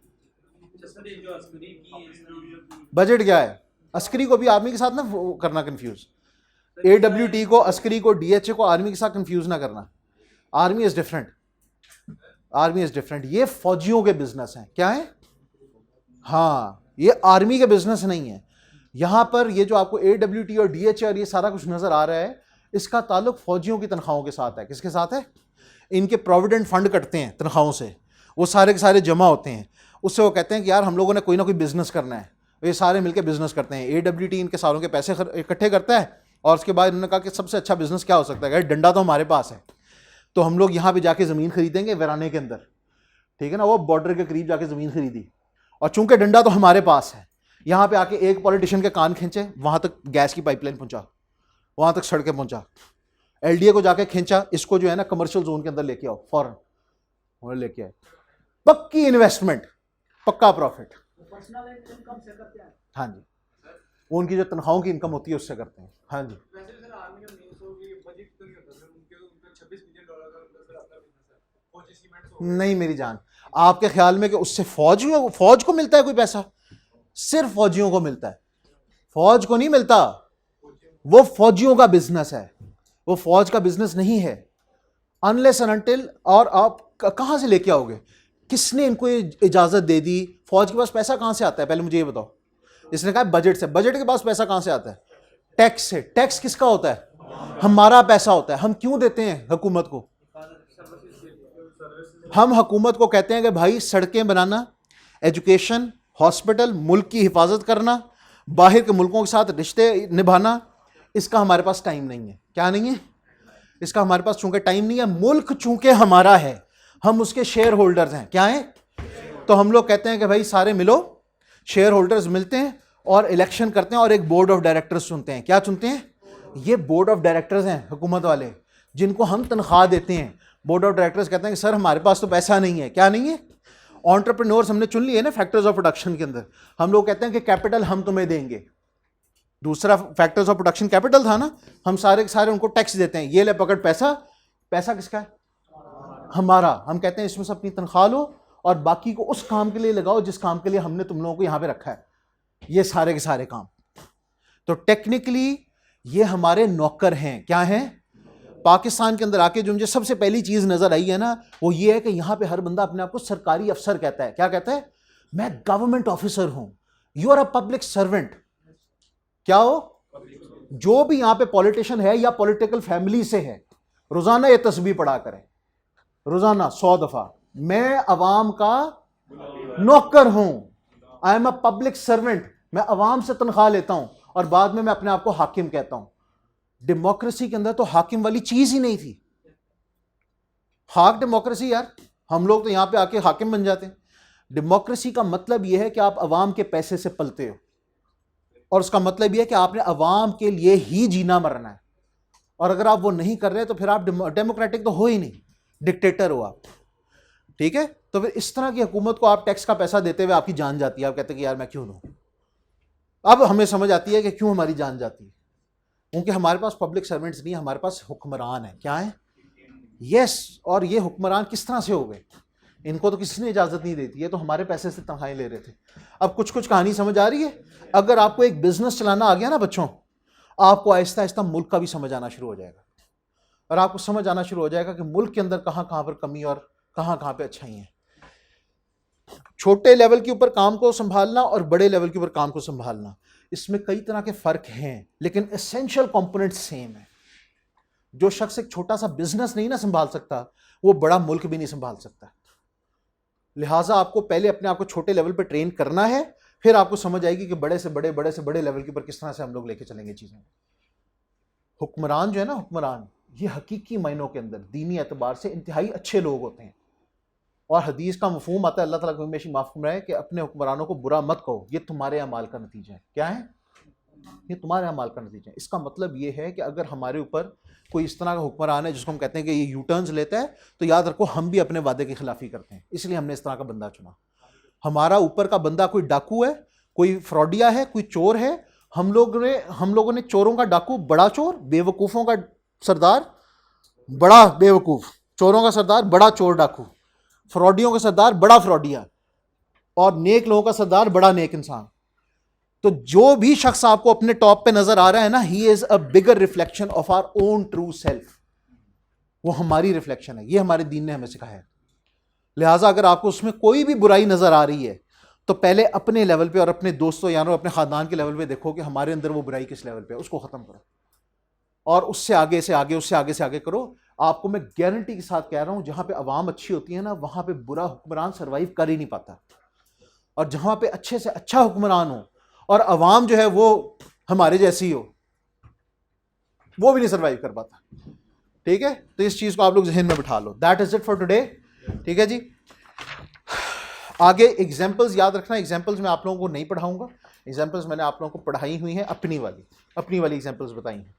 बजट क्या है? अस्करी को भी आर्मी के साथ ना करना कंफ्यूज, AWT को, अस्करी को, DHA को आर्मी के साथ कंफ्यूज ना करना। Army is different, army is different. ये फौजियों के बिजनेस हैं। क्या है? हाँ, ये आर्मी के बिजनेस नहीं है। यहां पर ये जो आपको AWT और DHA और ये सारा कुछ नजर आ रहा है, इसका ताल्लुक फौजियों की तनख्वाहों के साथ है। किसके साथ है? इनके प्रोविडेंट फंड कटते हैं तनख्वाहों से, वो सारे के सारे जमा होते हैं। उससे वो कहते हैं कि यार हम लोगों ने कोई ना कोई बिजनेस करना है, ये सारे मिलकर बिजनेस करते हैं। AWT इनके सालों के पैसे इकट्ठे करता है, और उसके बाद इन्होंने कहा कि सबसे अच्छा बिजनेस क्या हो सकता है? डंडा तो हमारे पास है, तो हम लोग यहाँ पे जाके ज़मीन खरीदेंगे वीराने के अंदर, ठीक है ना? वो बॉर्डर के करीब जाके ज़मीन खरीदी, और चूंकि डंडा तो हमारे पास है, यहाँ पे आके एक पॉलिटिशियन के कान खींचे, वहाँ तक गैस की पाइपलाइन पहुँचा, वहाँ तक सड़कें पहुँचा, LDA को जाके खींचा, इसको जो है ना कमर्शियल जोन के अंदर लेके आओ, फॉरन उन्हें लेके आए। पक्की इन्वेस्टमेंट, पक्का प्रॉफिट। हाँ जी, उनकी जो तनख्वाहों की इनकम होती है उससे करते हैं। हाँ जी, नहीं मेरी जान, आपके ख्याल में कि उससे फौज को मिलता है कोई पैसा? सिर्फ फौजियों को मिलता है, फौज को नहीं मिलता। वो फौजियों का बिजनेस है, वो फौज का बिजनेस नहीं है। अनलेस एंड अनटिल, और आप कहां से लेके आओगे? किसने इनको इजाजत दे दी? फौज के पास पैसा कहां से आता है? पहले मुझे ये बताओ। इसने कहा बजट से। बजट के पास पैसा कहां से आता है? टैक्स से। टैक्स किसका होता है? हमारा पैसा होता है। हम क्यों देते हैं हुकूमत को? हम हुकूमत को कहते हैं कि भाई सड़कें बनाना, एजुकेशन, हॉस्पिटल, मुल्क की हिफाजत करना, बाहर के मुल्कों के साथ रिश्ते निभाना, इसका हमारे पास टाइम नहीं है। क्या नहीं है? इसका हमारे पास चूंकि टाइम नहीं है, मुल्क चूंकि हमारा है, हम उसके शेयर होल्डर्स हैं। क्या है? तो हम लोग कहते हैं कि भाई सारे मिलो, शेयर होल्डर्स मिलते हैं और इलेक्शन करते हैं और एक बोर्ड ऑफ डायरेक्टर्स चुनते हैं। क्या चुनते हैं? ये बोर्ड ऑफ डायरेक्टर्स हैं हुकूमत वाले, जिनको हम तनख्वाह देते हैं। बोर्ड ऑफ डायरेक्टर्स कहते हैं कि सर हमारे पास तो पैसा नहीं है। क्या नहीं है? एंटरप्रेन्योर्स हमने चुन लिए ना फैक्टर्स ऑफ प्रोडक्शन के अंदर। हम लोग कहते हैं कि कैपिटल हम तुम्हें देंगे। दूसरा फैक्टर्स ऑफ प्रोडक्शन कैपिटल था ना, हम सारे के सारे उनको टैक्स देते हैं। ये ले पकड़ पैसा, पैसा किसका है? हमारा। हम कहते हैं इसमें से अपनी तनख्वाह लो और बाकी को उस काम के लिए लगाओ जिस काम के लिए हमने तुम लोगों को यहां पे रखा है। ये सारे के सारे काम। तो टेक्निकली ये हमारे नौकर हैं। क्या हैं? पाकिस्तान के अंदर आके जो मुझे सबसे पहली चीज नजर आई है ना, वो ये है कि यहां पे हर बंदा अपने आप को सरकारी अफसर कहता है। क्या कहता है? मैं गवर्नमेंट ऑफिसर हूं। You are a public servant. क्या हो? जो भी यहां पे पॉलिटिशियन है या पॉलिटिकल फैमिली से है, रोजाना ये तस्बीह पढ़ा करें, रोजाना 100 दफा, मैं अवाम का नौकर हूं। I am a public servant. मैं अवाम से तनख्वाह लेता हूं और बाद में मैं अपने आप को हाकिम कहता हूं। डेमोक्रेसी के अंदर तो हाकिम वाली चीज ही नहीं थी। हाक डेमोक्रेसी यार, हम लोग तो यहां पे आके हाकिम बन जाते हैं। डेमोक्रेसी का मतलब यह है कि आप अवाम के पैसे से पलते हो, और उसका मतलब यह है कि आपने अवाम के लिए ही जीना मरना है। और अगर आप वो नहीं कर रहे तो फिर आप डेमोक्रेटिक तो हो ही नहीं, डिक्टेटर हो आप। ठीक है? तो फिर इस तरह की हुकूमत को आप टैक्स का पैसा देते हुए आपकी जान जाती है। आप कहते हैं कि यार मैं क्यों लूं। अब हमें समझ आती है कि क्यों हमारी जान जाती है, क्योंकि हमारे पास पब्लिक सर्वेंट्स नहीं, हमारे पास हुक्मरान है। क्या है? यस। और ये हुक्मरान किस तरह से हो गए? इनको तो किसी ने इजाजत नहीं देती है, तो हमारे पैसे से तनख्वाहें ले रहे थे। अब कुछ कुछ कहानी समझ आ रही है। अगर आपको एक बिजनेस चलाना आ गया ना बच्चों, आपको आहिस्ता आहिस्ता मुल्क का भी समझ आना शुरू हो जाएगा, और आपको समझ आना शुरू हो जाएगा कि मुल्क के अंदर कहां कहां पर कमी और कहां कहां पे अच्छाई है। छोटे लेवल के ऊपर काम को संभालना और बड़े लेवल के ऊपर काम को संभालना, इसमें कई तरह के फर्क हैं, लेकिन एसेंशियल कंपोनेंट सेम है। जो शख्स एक छोटा सा बिजनेस नहीं ना संभाल सकता, वो बड़ा मुल्क भी नहीं संभाल सकता। लिहाजा आपको पहले अपने आप को छोटे लेवल पे ट्रेन करना है, फिर आपको समझ आएगी कि बड़े से बड़े लेवल के ऊपर किस तरह से हम लोग लेके चलेंगे चीजें। हुक्मरान जो है ना, हुक्मरान, ये हकीकी मायनों के अंदर दीनी एतबार से इंतहाई अच्छे लोग होते हैं। और हदीस का मफहूम आता है, अल्लाह ताला को हमेशा माफ फरमाए कि अपने हुक्मरानों को बुरा मत कहो, ये तुम्हारे अमाल का नतीजा है। क्या है? ये तुम्हारे अमाल का नतीजा है। इसका मतलब ये है कि अगर हमारे ऊपर कोई इस तरह का हुक्मरान है जिसको हम कहते हैं कि ये यू टर्न्स लेता है, तो याद रखो हम भी अपने वादे की खिलाफी करते हैं, इसलिए हमने इस तरह का बंदा चुना। हमारा ऊपर का बंदा कोई डाकू है, कोई फ्रॉडिया है, कोई चोर है। हम लोगों ने चोरों का डाकू बड़ा चोर, बेवकूफ़ों का सरदार बड़ा बेवकूफ़, चोरों का सरदार बड़ा चोर डाकू, फ्रॉडियों का सरदार बड़ा फ्रॉडिया, और नेक लोगों का सरदार बड़ा नेक इंसान। तो जो भी शख्स आपको अपने टॉप पे नजर आ रहा है ना, he is a bigger reflection of our own true self. वो हमारी रिफ्लेक्शन है, ये हमारे दीन ने हमें सिखाया है। लिहाजा अगर आपको उसमें कोई भी बुराई नजर आ रही है, तो पहले अपने लेवल पे और अपने दोस्तों यारों अपने खानदान के लेवल पे देखो कि हमारे अंदर वो बुराई किस लेवल पे है, उसको खत्म करो, और उससे आगे से आगे, उससे आगे से आगे करो। आपको मैं गारंटी के साथ कह रहा हूं, जहां पे अवाम अच्छी होती है ना, वहां पे बुरा हुक्मरान सर्वाइव कर ही नहीं पाता। और जहां पे अच्छे से अच्छा हुक्मरान हो और अवाम जो है वो हमारे जैसी हो, वो भी नहीं सर्वाइव कर पाता। ठीक है? तो इस चीज को आप लोग जहन में बिठा लो। That is it for today. ठीक है जी। आगे एग्जाम्पल्स याद रखना। एग्जाम्पल्स मैं आप लोगों को नहीं पढ़ाऊंगा, एग्जाम्पल्स मैंने आप लोगों को पढ़ाई हुई हैं, अपनी वाली एग्जाम्पल्स बताई हैं।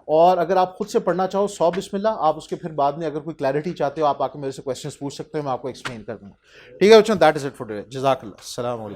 और अगर आप खुद से पढ़ना चाहो, 100 बिस्मिल्लाह। आप उसके फिर बाद में अगर कोई क्लैरिटी चाहते हो, आप आके मेरे से क्वेश्चंस पूछ सकते हो, मैं आपको एक्सप्लेन कर दूंगा। ठीक है बच्चों, that is it for today. जज़ाकल्लाह। अस्सलाम वालेकुम।